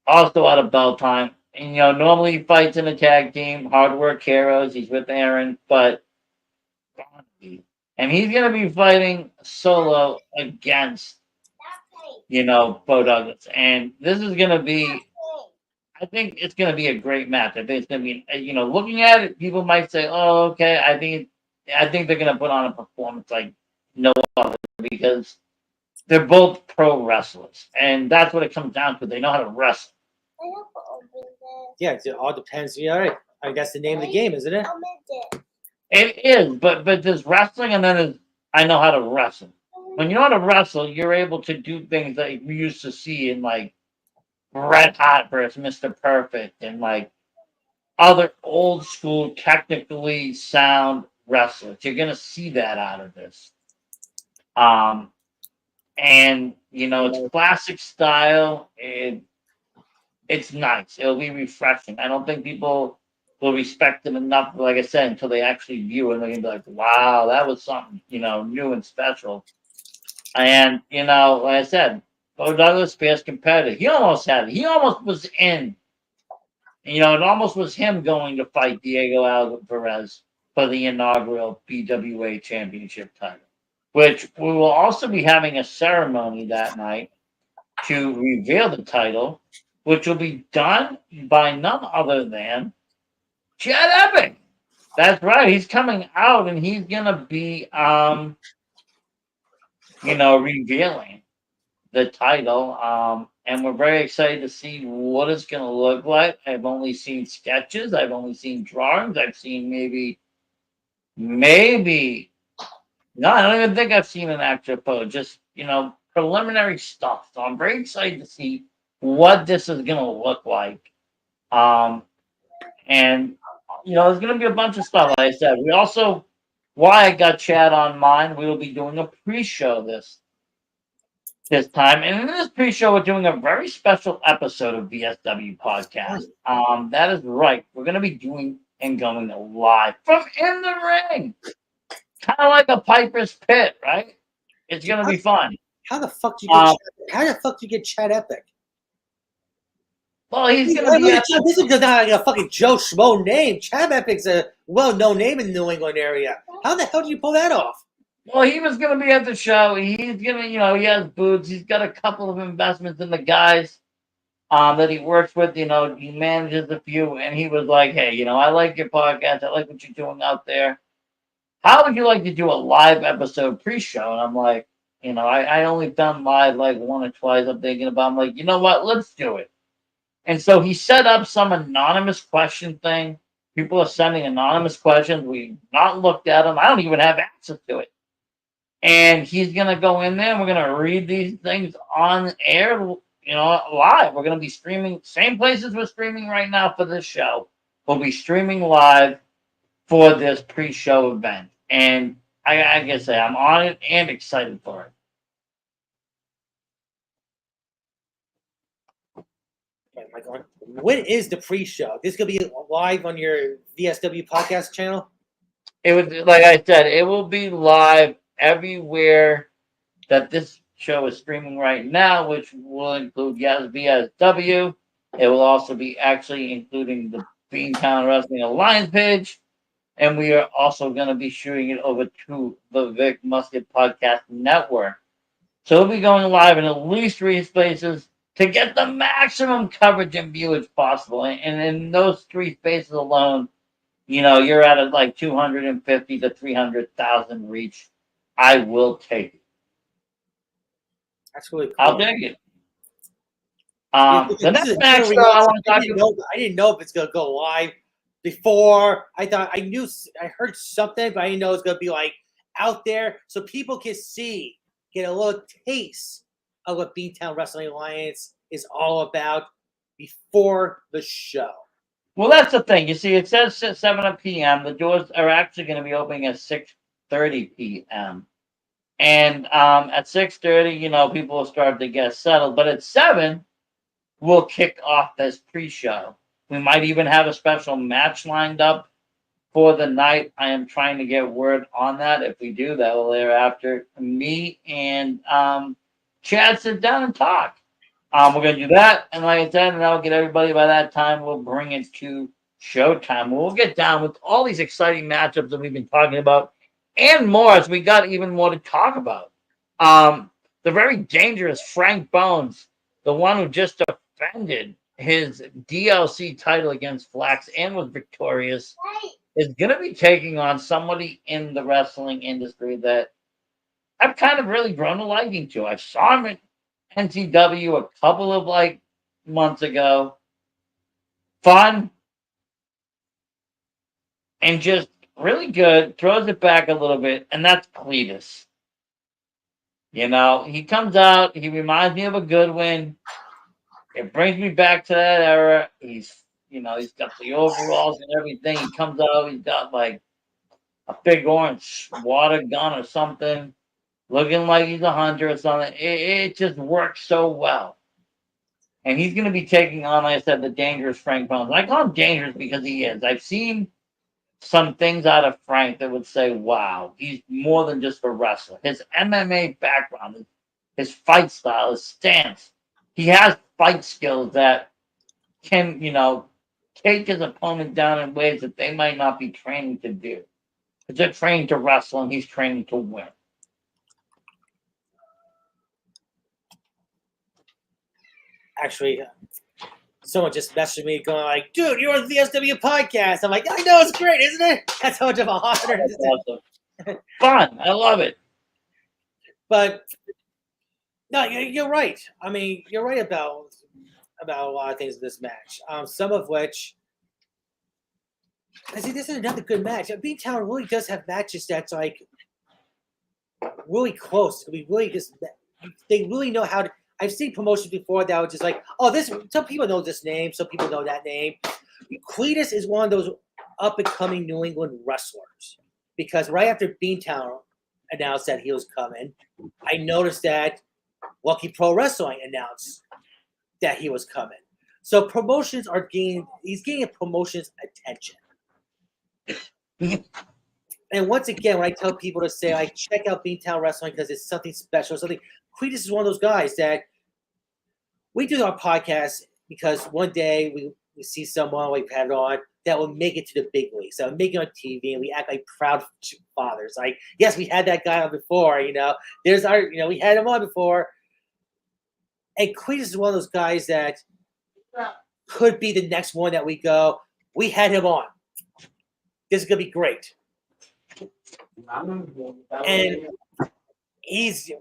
also out of bell time. And, you know, normally he fights in a tag team, hard work heroes. He's with Aaron, but and he's going to be fighting solo against, you know, Bo Douglas. And this is going to be, I think it's going to be a great match. I think it's going to be, you know, looking at it, people might say, oh, okay, I think they're going to put on a performance like no other because they're both pro wrestlers. And that's what it comes down to. They know how to wrestle. Yeah, it all depends. Yeah, all right. I mean, that's the name of the game, isn't it? It is, but there's wrestling and then there's I know how to wrestle. When you know how to wrestle, you're able to do things that we used to see in like Red Hot versus Mr. Perfect and like other old school technically sound wrestlers. You're gonna see that out of this. And you know, it's classic style. It's nice. It'll be refreshing. I don't think people will respect it enough, like I said, until they actually view it and they're gonna be like, wow, that was something, you know, new and special. And, you know, like I said, Bo Douglas, fierce competitor. He almost had it. He almost was in. You know, it almost was him going to fight Diego Alvarez for the inaugural BWA Championship title, which we will also be having a ceremony that night to reveal the title which will be done by none other than Chad Epic. That's right. He's coming out and he's gonna be revealing the title. And we're very excited to see what it's gonna look like. I've only seen sketches, I've only seen drawings, I've seen maybe no, I don't even think I've seen an actual pose, just preliminary stuff. So I'm very excited to see what this is gonna look like. And there's gonna be a bunch of stuff. Like I said, we also why I got Chad on mine. We will be doing a pre-show this time, and in this pre-show, we're doing a very special episode of VSW Podcast. That is right. We're gonna be doing and going live from in the ring, kind of like a Piper's Pit, right? It's gonna be fun. How the fuck do you get? How the fuck do you get Chad Epic? Well, he's gonna be. This is not like a fucking Joe Schmo name. Chad Epic's a well-known name in the New England area. How the hell did you pull that off? Well, he was going to be at the show. He's going to, he has boots. He's got a couple of investments in the guys that he works with. He manages a few. And he was like, hey, I like your podcast. I like what you're doing out there. How would you like to do a live episode pre-show? And I'm like, I only done live like one or twice. I'm thinking about, I'm like, you know what? Let's do it. And so he set up some anonymous question thing. People are sending anonymous questions. We've not looked at them. I don't even have access to it. And he's going to go in there and we're going to read these things on air, live. We're going to be streaming, same places we're streaming right now for this show. We'll be streaming live for this pre-show event. And I guess I'm on it and excited for it. When is the pre-show? This going to be live on your VSW podcast channel? It would, like I said, it will be live everywhere that this show is streaming right now, which will include VSW. It will also be actually including the Beantown Wrestling Alliance page. And we are also going to be shooting it over to the Vic Musket Podcast Network. So we'll be going live in at least 3 spaces to get the maximum coverage and viewage possible. And in those 3 spaces alone, you're at like 250 to 300,000 reach. I will take it. That's really cool. I'll take it. The next match I want to talk about. I didn't know if it's gonna go live before. I thought I heard something, but I didn't know it's gonna be like out there so people can get a little taste of what Beantown Wrestling Alliance is all about before the show. Well, that's the thing. You see, it says 7 p.m. The doors are actually going to be opening at 6:30 p.m. And at 6:30, people will start to get settled. But at 7, we'll kick off this pre-show. We might even have a special match lined up for the night. I am trying to get word on that. If we do, that will air after me and Chad sit down and talk. We're going to do that. And like I said, and that'll get everybody by that time. We'll bring it to showtime. We'll get down with all these exciting matchups that we've been talking about and more, as we got even more to talk about. The very dangerous Frank Bones, the one who just defended his DLC title against Flax and was victorious, is going to be taking on somebody in the wrestling industry that I've kind of really grown a liking to. I saw him at NCW a couple of months ago. Fun and just really good. Throws it back a little bit, and that's Cletus. He comes out. He reminds me of a Goodwin. It brings me back to that era. He's got the overalls and everything. He comes out. He's got a big orange water gun or something, looking like he's a hunter or something. It just works so well. And he's going to be taking on, like I said, the dangerous Frank Bones. I call him dangerous because he is. I've seen some things out of Frank that would say, wow, he's more than just a wrestler. His MMA background, his fight style, his stance. He has fight skills that can, take his opponent down in ways that they might not be training to do. Because they're trained to wrestle and he's trained to win. Actually, someone just messaged me going like, dude, you're on the VSW podcast. I'm like, I know, it's great, isn't it? That's how much of a honor it is. Awesome. Fun. I love it. But no, you're right. I mean, you're right about a lot of things in this match. Some of which, I see, this is another good match. B-Town really does have matches that's like really close. We really they really know how to. I've seen promotions before that were just like, oh, this. Some people know this name, some people know that name. Cletus is one of those up and coming New England wrestlers because right after Beantown announced that he was coming, I noticed that Lucky Pro Wrestling announced that he was coming. So promotions are he's getting promotions attention. And once again, when I tell people to say, like, check out Beantown Wrestling because it's something special, something, Cletus is one of those guys that we do our podcast because one day we see someone we've had on that will make it to the big leagues. So make it on TV and we act like proud fathers. Like, yes, we had that guy on before, there's our, we had him on before. And Cletus is one of those guys that could be the next one that we go, we had him on. This is going to be great. And he's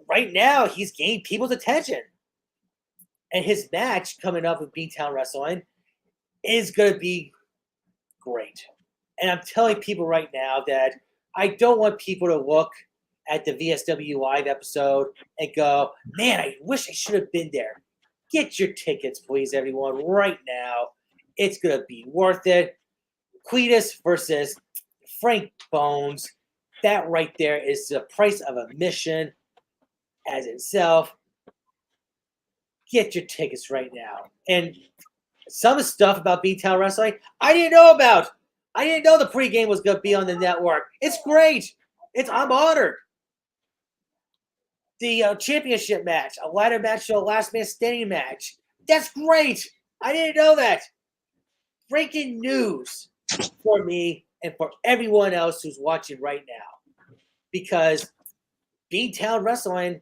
gained people's attention. And his match coming up with B-Town Wrestling is going to be great. And I'm telling people right now that I don't want people to look at the VSW Live episode and go, man, I wish I should have been there. Get your tickets, please, everyone, right now. It's going to be worth it. Cletus versus Frank Bones. That right there is the price of admission as itself. Get your tickets right now. And some stuff about B-Town Wrestling I didn't know about. I didn't know the pregame was going to be on the network. It's great. I'm honored. The championship match, a ladder match to a last man standing match. That's great. I didn't know that. Breaking news for me and for everyone else who's watching right now. Because B-Town Wrestling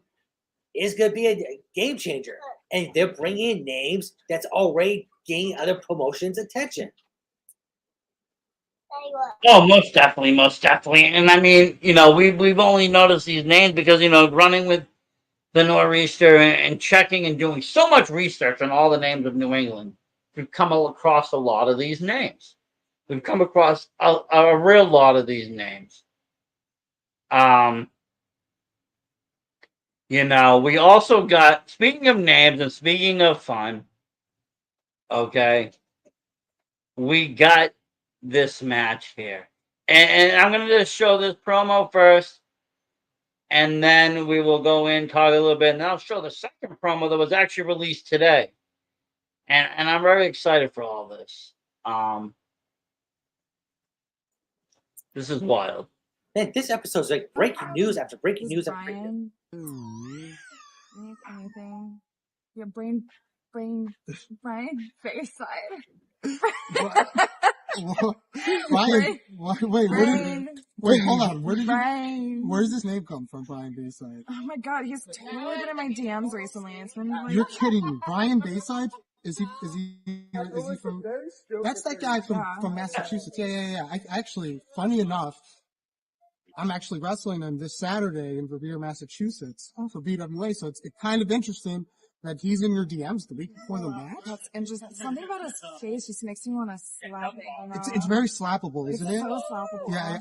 is going to be a game changer. And they're bringing in names that's already gaining other promotions' attention. Oh, most definitely. And I mean, we've only noticed these names because, running with the Nor'easter and checking and doing so much research on all the names of New England, we've come across a lot of these names. We've come across a real lot of these names. We also got, speaking of names and speaking of fun, okay, we got this match here. And I'm going to just show this promo first, and then we will go in, talk a little bit, and I'll show the second promo that was actually released today. And I'm very excited for all this. This is wild. Man, this episode's like breaking news after breaking news after breaking news. Anything? Your Brian face side. Brian, wait, hold on. Where does this name come from, Brian Bayside? Oh my god, he's totally been in my DMs recently. It's been like, you're kidding me. Brian Bayside? Is he from? That's that guy from Massachusetts. Yeah. I actually, funny enough, I'm actually wrestling him this Saturday in Revere, Massachusetts for BWA. So it's kind of interesting that he's in your DMs the week before the match. That's interesting. Something about his face just makes me want to slap it. It's very slappable, isn't it? It's so slappable. Yeah,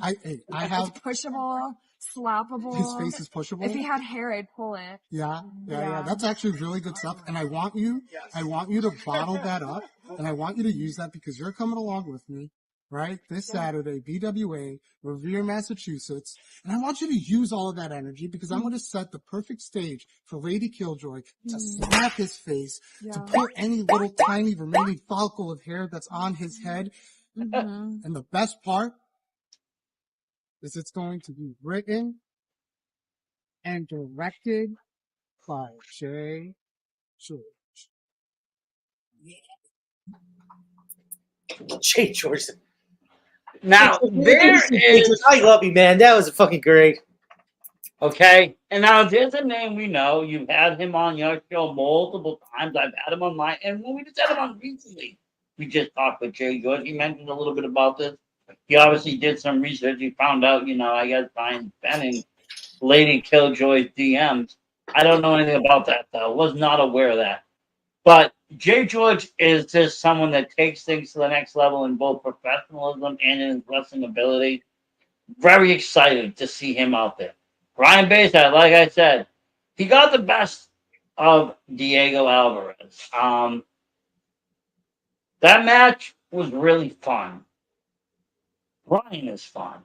I have. It's pushable, slappable. His face is pushable. If he had hair, I'd pull it. Yeah. That's actually really good stuff. And I want you to bottle that up, and I want you to use that because you're coming along with me. Right? This Saturday, BWA, Revere, Massachusetts. And I want you to use all of that energy because I'm going to set the perfect stage for Lady Killjoy to slap his face, to put any little tiny remaining follicle of hair that's on his head. And the best part is it's going to be written and directed by Jay George. Jay George. Now, there is... I love you, man. That was fucking great. Okay? And now there's a name we know. You've had him on your show multiple times. I've had him on mine. And when we just had him on recently, we just talked with Jay George. He mentioned a little bit about this. He obviously did some research. He found out, I guess Brian's been in Lady Killjoy's DMs. I don't know anything about that, though. Was not aware of that. But Jay George is just someone that takes things to the next level in both professionalism and in his wrestling ability. Very excited to see him out there. Brian Bayside, like I said, he got the best of Diego Alvarez. That match was really fun. Brian is fun.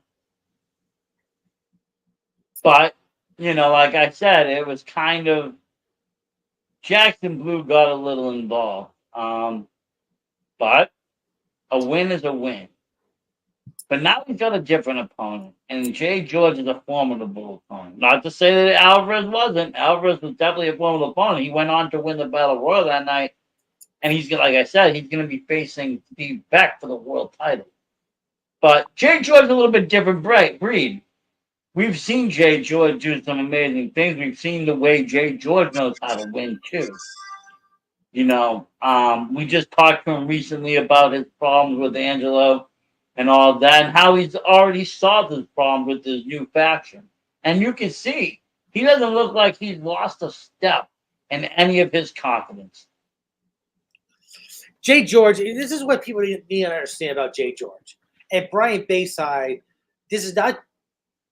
But, like I said, it was kind of Jackson Blue got a little involved. But a win is a win. But now he's got a different opponent. And Jay George is a formidable opponent. Not to say that Alvarez wasn't. Alvarez was definitely a formidable opponent. He went on to win the Battle Royal that night. And he's, like I said, he's going to be facing Steve Beck for the world title. But Jay George is a little bit different breed. We've seen Jay George do some amazing things. We've seen the way Jay George knows how to win, too. We just talked to him recently about his problems with Angelo and all that, and how he's already solved his problem with his new faction. And you can see, he doesn't look like he's lost a step in any of his confidence. Jay George, this is what people need to understand about Jay George. And Brian Bayside, this is not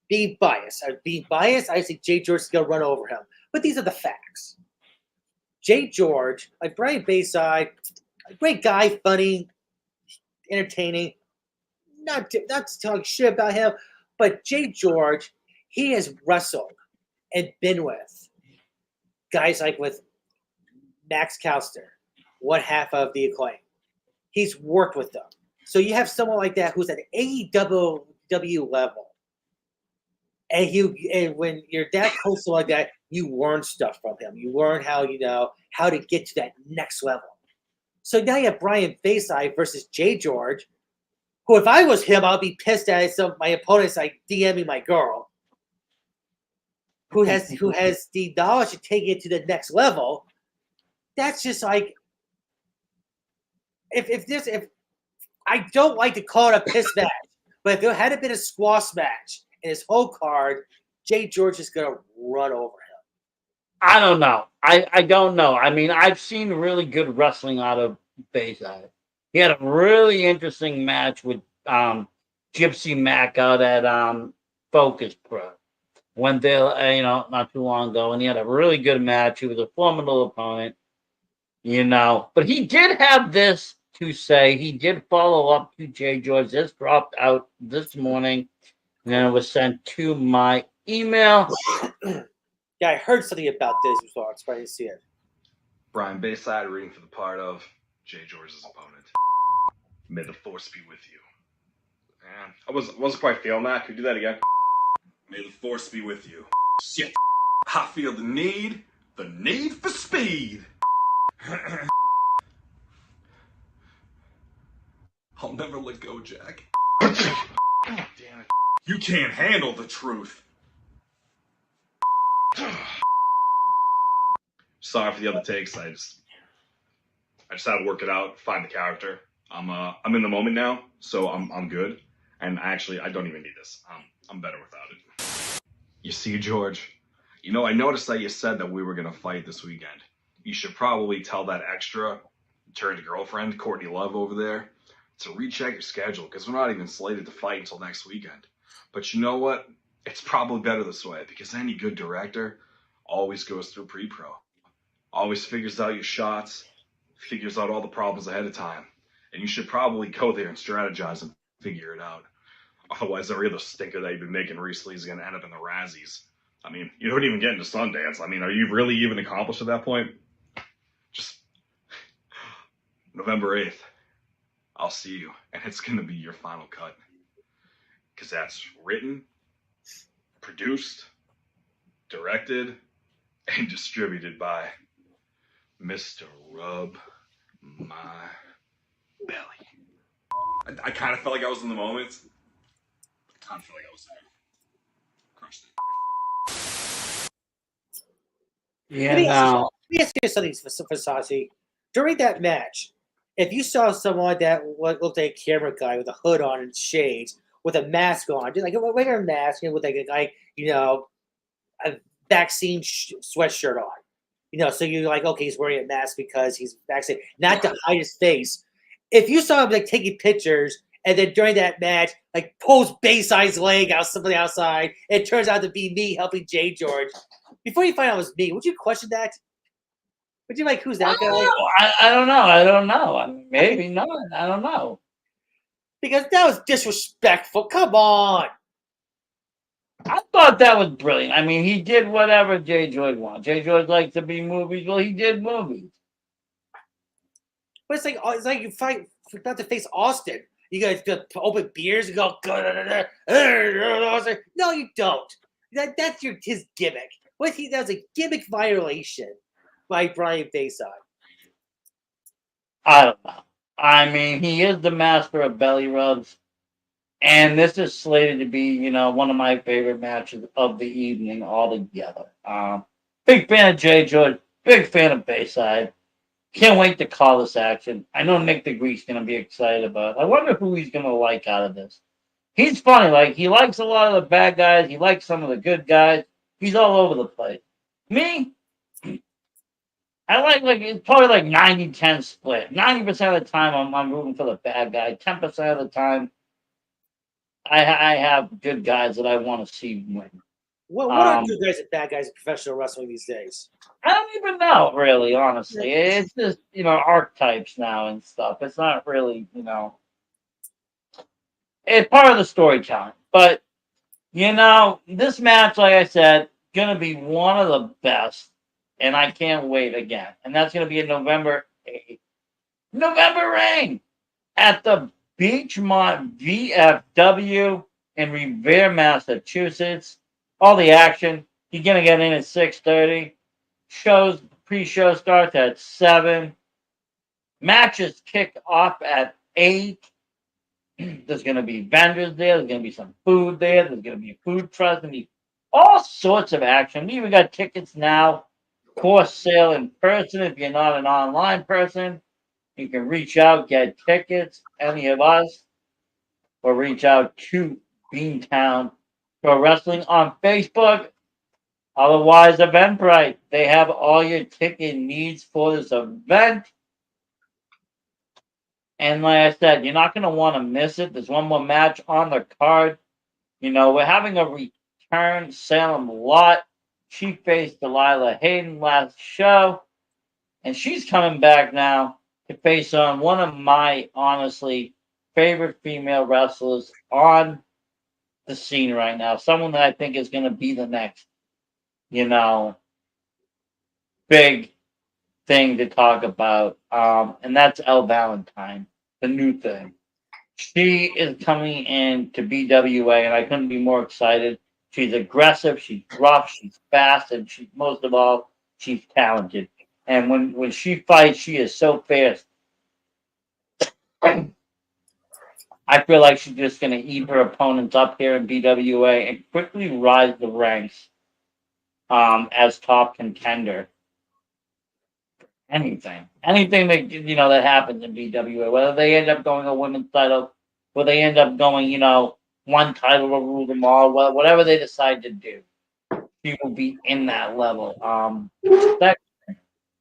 being biased. Being biased, I think Jay George is going to run over him. But these are the facts. Jay George, like Brian Bayside, a great guy, funny, entertaining, not to talk shit about him, but Jay George, he has wrestled and been with guys like with Max Calster, one half of the Acclaim. He's worked with them. So you have someone like that who's at AEW level. And when you're that close to like that, you learn stuff from him. You learn how to get to that next level. So now you have Brian Bayside versus Jay George, who if I was him, I'd be pissed at some of my opponents like DMing my girl, who has the knowledge to take it to the next level. That's just like if I don't like to call it a piss match, but if there had been a squash match in his whole card, Jay George is gonna run over him. I don't know. I don't know. I mean, I've seen really good wrestling out of Bayside. He had a really interesting match with Gypsy Mac out at Focus Pro. Went there, not too long ago, and he had a really good match. He was a formidable opponent, But he did have this to say. He did follow up to Jay George. This dropped out this morning, and then it was sent to my email. Yeah, I heard something about this before. I'm surprised to see it. Brian Bayside reading for the part of Jay George's opponent. May the force be with you. Man, I wasn't quite feeling that. Could you do that again? May the force be with you. Shit. I feel the need for speed. I'll never let go, Jack. God damn it. You can't handle the truth. Sorry for the other takes. I just had to work it out, find the character. I'm in the moment now, so I'm good. And actually, I don't even need this. I'm better without it. You see, George, I noticed that you said that we were gonna fight this weekend. You should probably tell that extra turned girlfriend, Courtney Love over there, to recheck your schedule, because we're not even slated to fight until next weekend. But you know what? It's probably better this way, because any good director always goes through pre-pro. Always figures out your shots, figures out all the problems ahead of time. And you should probably go there and strategize and figure it out. Otherwise, every other stinker that you've been making recently is going to end up in the Razzies. I mean, you don't even get into Sundance. I mean, are you really even accomplished at that point? Just November 8th, I'll see you. And it's going to be your final cut. Because that's written, produced, directed, and distributed by Mr. Rub My Belly. I kind of felt like I was in the moment. I kind of felt like I was there. Crushed it. Yeah, no. Let me ask you something, Versace. During that match, if you saw someone that looked like a camera guy with a hood on and shades, with a mask on, just like a regular mask, with like a guy, a vaccine sweatshirt on, so you're like, okay, he's wearing a mask because he's vaccinated, not to hide his face. If you saw him like taking pictures and then during that match, like pulls Bayside's leg out somebody outside, it turns out to be me helping Jay George. Before you find out it was me, would you question that? Would you like, who's that guy? I don't know. I don't know. I mean, maybe not. I don't know. Because that was disrespectful. Come on. I thought that was brilliant. I mean, he did whatever Jay George wanted. Jay George liked to be movies. Well, he did movies. But it's like you fight about to face Austin. You guys open beers and go. No, you don't. That's his gimmick. That was a gimmick violation by Brian Bayside. I don't know. I mean, he is the master of belly rubs. And this is slated to be, one of my favorite matches of the evening altogether. Big fan of Jay George. Big fan of Bayside. Can't wait to call this action. I know Nick DeGree's going to be excited about it. I wonder who he's going to like out of this. He's funny. Like, he likes a lot of the bad guys. He likes some of the good guys. He's all over the place. Me, I like it's probably like 90-10 split. 90% of the time I'm rooting for the bad guy. 10% of the time I have good guys that I want to see win. What are good guys and bad guys in professional wrestling these days? I don't even know, really, honestly. It's just, archetypes now and stuff. It's not really, it's part of the storytelling. But, this match, like I said, going to be one of the best. And I can't wait again. And that's going to be in November 8th. November Reign at the Beachmont VFW in Revere, Massachusetts. All the action. You're going to get in at 6:30. Pre-show starts at 7. Matches kick off at 8. There's going to be vendors there. There's going to be some food there. There's going to be a food truck. There's going to be all sorts of action. We even got tickets now. Course sale in person. If you're not an online person, you can reach out, get tickets, any of us, or reach out to Beantown Pro Wrestling on Facebook. Otherwise, Eventbrite. They have all your ticket needs for this event. And like I said, you're not going to want to miss it. There's one more match on the card. We're having a return Salem Lot. She faced Delilah Hayden last show. And she's coming back now to face on one of my, honestly, favorite female wrestlers on the scene right now. Someone that I think is going to be the next, big thing to talk about. And that's Elle Valentine, the new thing. She is coming in to BWA, and I couldn't be more excited. She's aggressive, she's rough, she's fast, and most of all, she's talented. And when she fights, she is so fierce. I feel like she's just going to eat her opponents up here in BWA and quickly rise the ranks as top contender. Anything that that happens in BWA, whether they end up going a women's title, or they end up going one title to rule them all, whatever they decide to do, she will be in that level.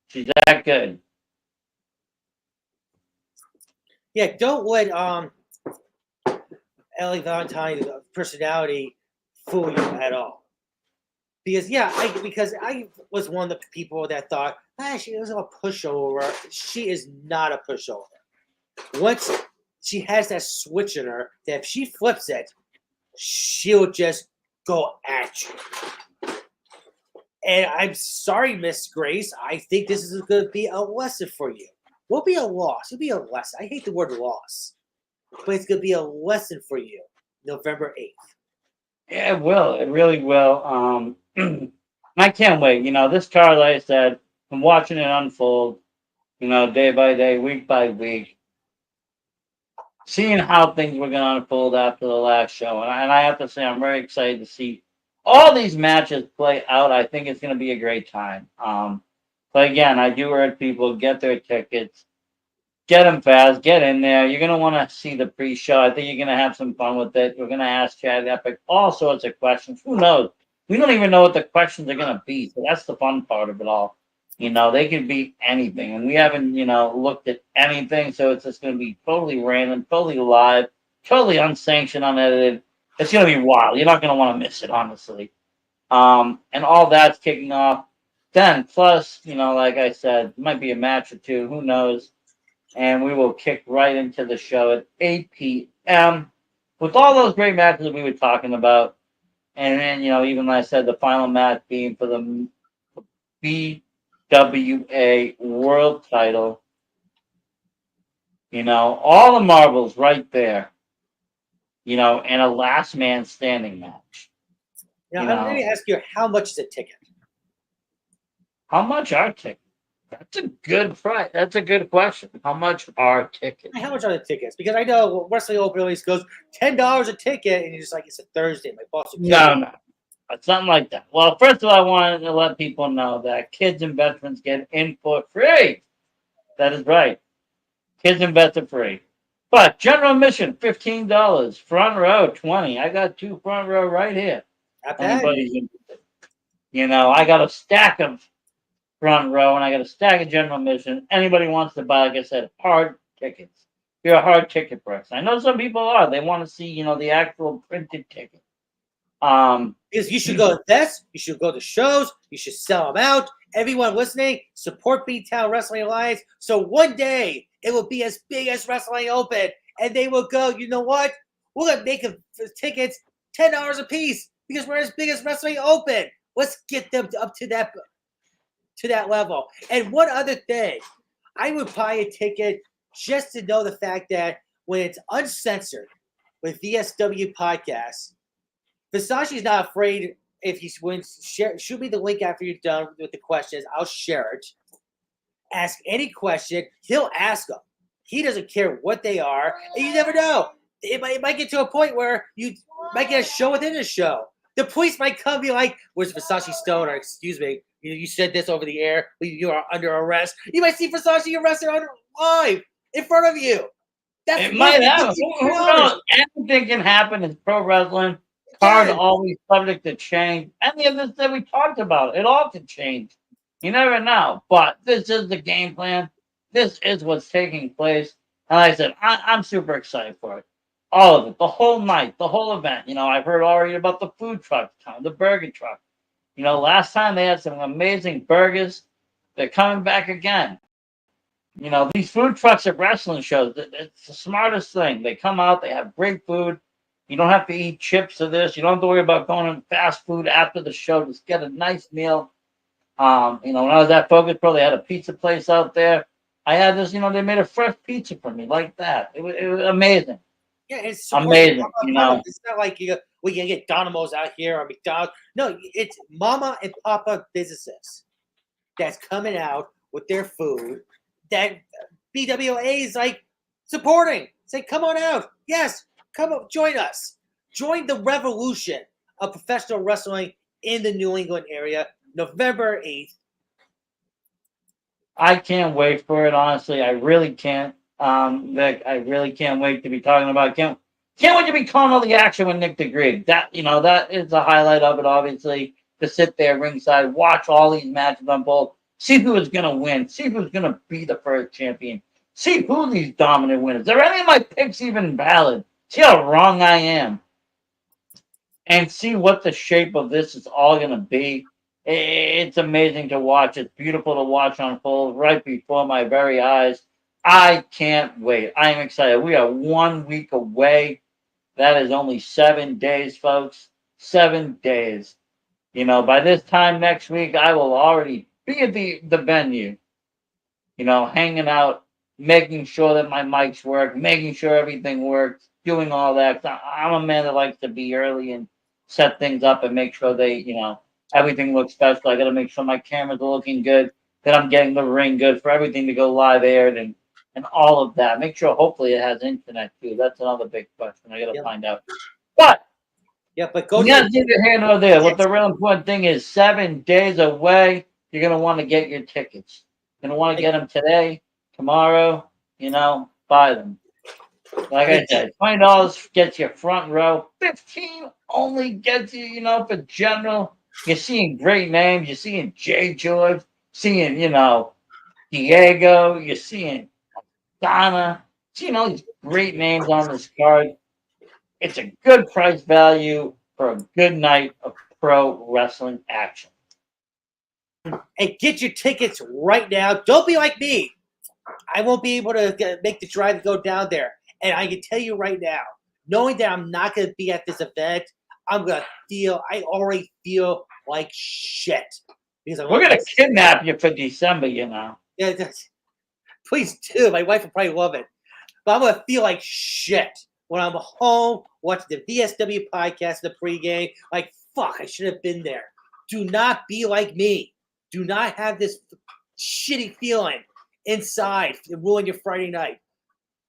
She's that good. Yeah, don't let Elle Valentine's personality fool you at all. Because I was one of the people that thought, she was a pushover. She is not a pushover. Once she has that switch in her, that if she flips it, she'll just go at you. And I'm sorry, Miss Grace. I think this is going to be a lesson for you. Won't be a loss. It'll be a lesson. I hate the word loss. But it's going to be a lesson for you. November 8th. Yeah, it will. It really will. I can't wait. This card, like I said, I'm watching it unfold, day by day, week by week, seeing how things were going to unfold after the last show. And I have to say, I'm very excited to see all these matches play out, I think it's going to be a great time. But again, I do urge people get their tickets, get them fast, get in there. You're going to want to see the pre-show. I think you're going to have some fun with it. We're going to ask Chad Epic all sorts of questions. Who knows? We don't even know what the questions are going to be. So that's the fun part of it all. They can be anything. And we haven't, looked at anything. So it's just going to be totally random, totally live, totally unsanctioned, unedited. It's going to be wild. You're not going to want to miss it, honestly. And all that's kicking off. Then, plus, like I said, it might be a match or two. Who knows? And we will kick right into the show at 8 p.m. with all those great matches that we were talking about. And then, even like I said, the final match being for the BWA World Title. All the marbles right there. And a last man standing match. Now, I'm going to ask you, how much is a ticket? How much are tickets? That's a good price. That's a good question. How much are tickets? How much are the tickets? Because I know Wrestling Open release goes $10 a ticket, and you're just like, it's a Thursday. My boss. No. Something like that. Well, first of all, I wanted to let people know that kids and veterans get in for free. That is right. Kids and vets are free. But general admission, $15. Front row, $20. I got 2 front row right here. Anybody's interested. I got a stack of front row and I got a stack of general admission. Anybody wants to buy, like I said, hard tickets. You're a hard ticket person. I know some people are. They want to see, the actual printed ticket. Because you should go to this, you should go to shows, you should sell them out. Everyone listening, support B-Town Wrestling Alliance. So one day it will be as big as Wrestling Open, and they will go, you know what? We're gonna make the tickets $10 a piece because we're as big as Wrestling Open. Let's get them up to that level. And one other thing, I would buy a ticket just to know the fact that when it's uncensored with VSW Podcast, Versace's not afraid if he wins. Shoot me the link after you're done with the questions. I'll share it. Ask any question. He'll ask them. He doesn't care what they are. And you never know. It might get to a point where you might get a show within a show. The police might come and be like, where's Versace Stone? Or, excuse me, you said this over the air. You are under arrest. You might see Versace arrested live in front of you. It might happen. Who knows? Anything can happen in pro wrestling. Card always subject to change. Any of this that we talked about, it all can change. You never know. But this is the game plan. This is what's taking place. And like I said, I'm super excited for it. All of it. The whole night. The whole event. I've heard already about the food truck, the burger truck. Last time they had some amazing burgers. They're coming back again. These food trucks at wrestling shows, it's the smartest thing. They come out, they have great food. You don't have to eat chips or this. You don't have to worry about going to fast food after the show. Just get a nice meal. When I was at Focus Pro, they had a pizza place out there. I had this, they made a fresh pizza for me like that. It was amazing. Yeah, it's amazing. It's not like we can get Domino's out here or McDonald's. No, it's mama and papa businesses that's coming out with their food that BWA is like supporting. Say, come on out. Yes. Come on, join us. Join the revolution of professional wrestling in the New England area, November 8th. I can't wait for it, honestly. I really can't. Vic, I really can't wait to be talking about it. Can't wait to be calling all the action with Nick DeGree. That is the highlight of it, obviously. To sit there ringside, watch all these matches unfold, see who is going to win, see who's going to be the first champion, see who these dominant winners. Are any of my picks even valid? See how wrong I am. And see what the shape of this is all going to be. It's amazing to watch. It's beautiful to watch unfold right before my very eyes. I can't wait. I am excited. We are 1 week away. That is only 7 days, folks. 7 days. By this time next week, I will already be at the venue. Hanging out, making sure that my mics work, making sure everything works. Doing all that. I'm a man that likes to be early and set things up and make sure they, everything looks special. I got to make sure my cameras are looking good, that I'm getting the ring good for everything to go live aired and all of that. Make sure hopefully it has internet too. That's another big question. I got to find out. But Yeah, but go Yeah, to neither here nor there. What the real important thing is 7 days away, you're going to want to get your tickets. You're going to want to get them today, tomorrow, buy them. Like I said, $20 gets you front row. 15 only gets you, for general. You're seeing great names. You're seeing Jay George, seeing, Diego. You're seeing Donna. Seeing all these great names on this card. It's a good price value for a good night of pro wrestling action. and get your tickets right now. Don't be like me. I won't be able to make the drive to go down there. And I can tell you right now, knowing that I'm not going to be at this event, I already feel like shit. Because We're going to kidnap you for December, Yeah, please do. My wife will probably love it. But I'm going to feel like shit when I'm home watching the VSW podcast, the pregame. Like, fuck, I should have been there. Do not be like me. Do not have this shitty feeling inside and ruin your Friday night.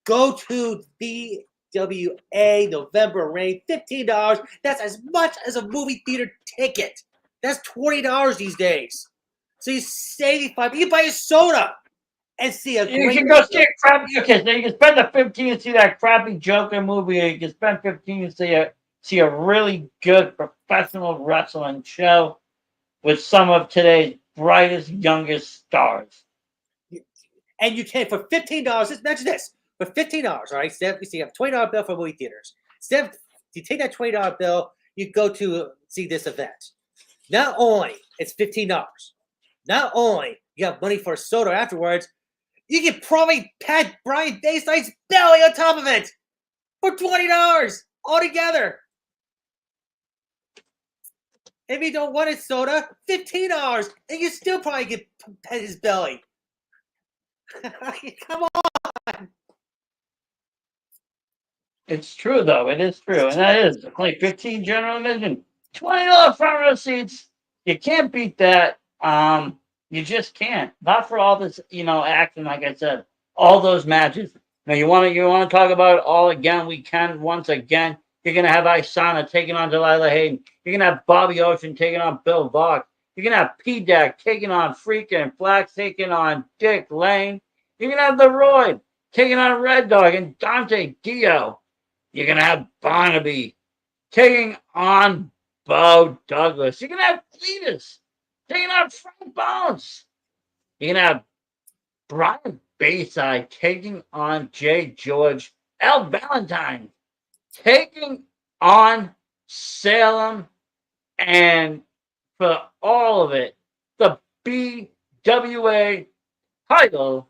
Go to BWA November Reign, $15. That's as much as a movie theater ticket. That's $20 these days. So you save $5. You can buy a soda and see a You great can go see a crappy. Okay, so you can spend the 15 to see that crappy Joker movie. Or you can spend 15 to see a really good professional wrestling show with some of today's brightest, youngest stars. And you can for $15. Just mention this for $15. All right, so you have a $20 bill for movie theaters. Instead of you take that $20 bill, you go to see this event. Not only it's $15. Not only you have money for a soda afterwards, you can probably pat Brian Bayside's belly on top of it for $20 altogether. If you don't want a soda, $15, and you still probably get pet his belly. Come on. It's true, though. It is true. And that is like 15 general admission. $20 front row seats. You can't beat that. You just can't. Not for all this, action, like I said. All those matches. Now you want to talk about it all again, we can once again. You're gonna have Isana taking on Delilah Hayden. You're gonna have Bobby Ocean taking on Bill Vox. You're gonna have P-Dac taking on Freakin' Flax, taking on Dick Lane. You're gonna have The Royd taking on Red Dog and Dante Dio. You're going to have Barnaby taking on Bo Douglas. You're going to have Cletus taking on Frank Bones. You're going to have Brian Bayside taking on Jay George. Al Valentine taking on Salem. And for all of it, the BWA title,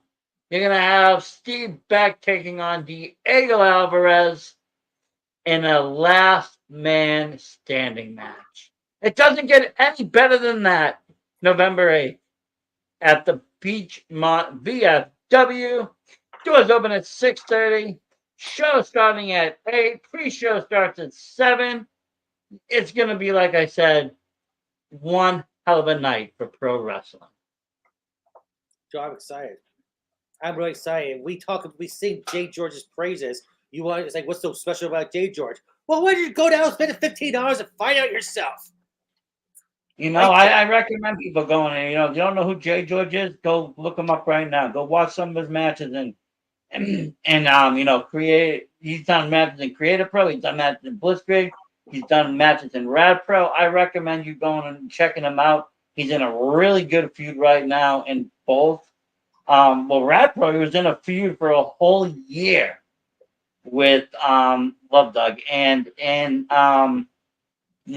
you're going to have Steve Beck taking on Diego Alvarez in a last man standing match. It doesn't get any better than that. November 8th at the Beachmont VFW. Doors open at 6:30. Show starting at 8. Pre-show starts at 7. It's going to be, like I said, one hell of a night for pro wrestling. Joe, I'm excited. I'm really excited. We sing Jay George's praises. It's like, what's so special about Jay George? Well, why don't you go down and spend the $15 and find out yourself? I recommend people going in. If you don't know who Jay George is, go look him up right now. Go watch some of his matches and create. He's done matches in Creative Pro. He's done matches in Blitzkrieg. He's done matches in Rad Pro. I recommend you going and checking him out. He's in a really good feud right now in both. Rad Pro, he was in a feud for a whole year with Love Dog and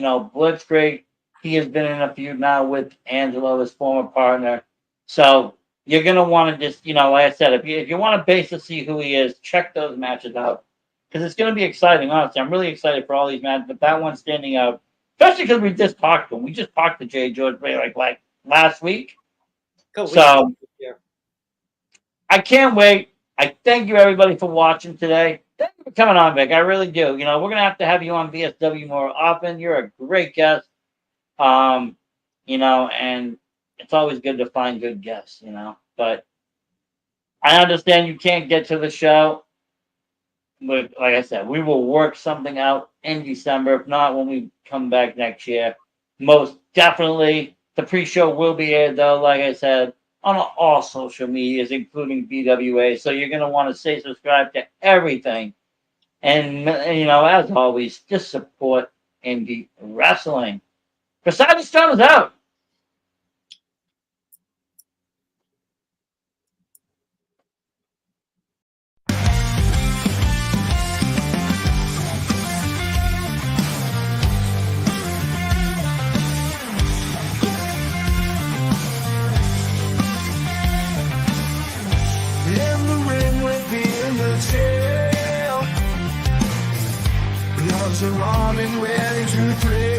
Blitzkrieg. He has been in a feud now with Angelo, his former partner. So you're gonna want to just, like I said, if you want to basically see who he is, check those matches out because it's gonna be exciting. Honestly, I'm really excited for all these matches, but that one's standing out, especially because we just talked to him. We just talked to Jay George like last week. So I can't wait. I thank you everybody for watching today. Thank you for coming on, Vic. I really do. We're gonna have you on VSW more often. You're a great guest. And it's always good to find good guests, but I understand you can't get to the show. like I said, we will work something out in December. If not, when we come back next year, most definitely. The pre-show will be aired, though, like I said, on all social medias, including BWA. So you're going to want to stay subscribed to everything. And, as always, just support indie wrestling. Versace Storm is out. In the ring with me in the tail. Gloves are on and ready to play.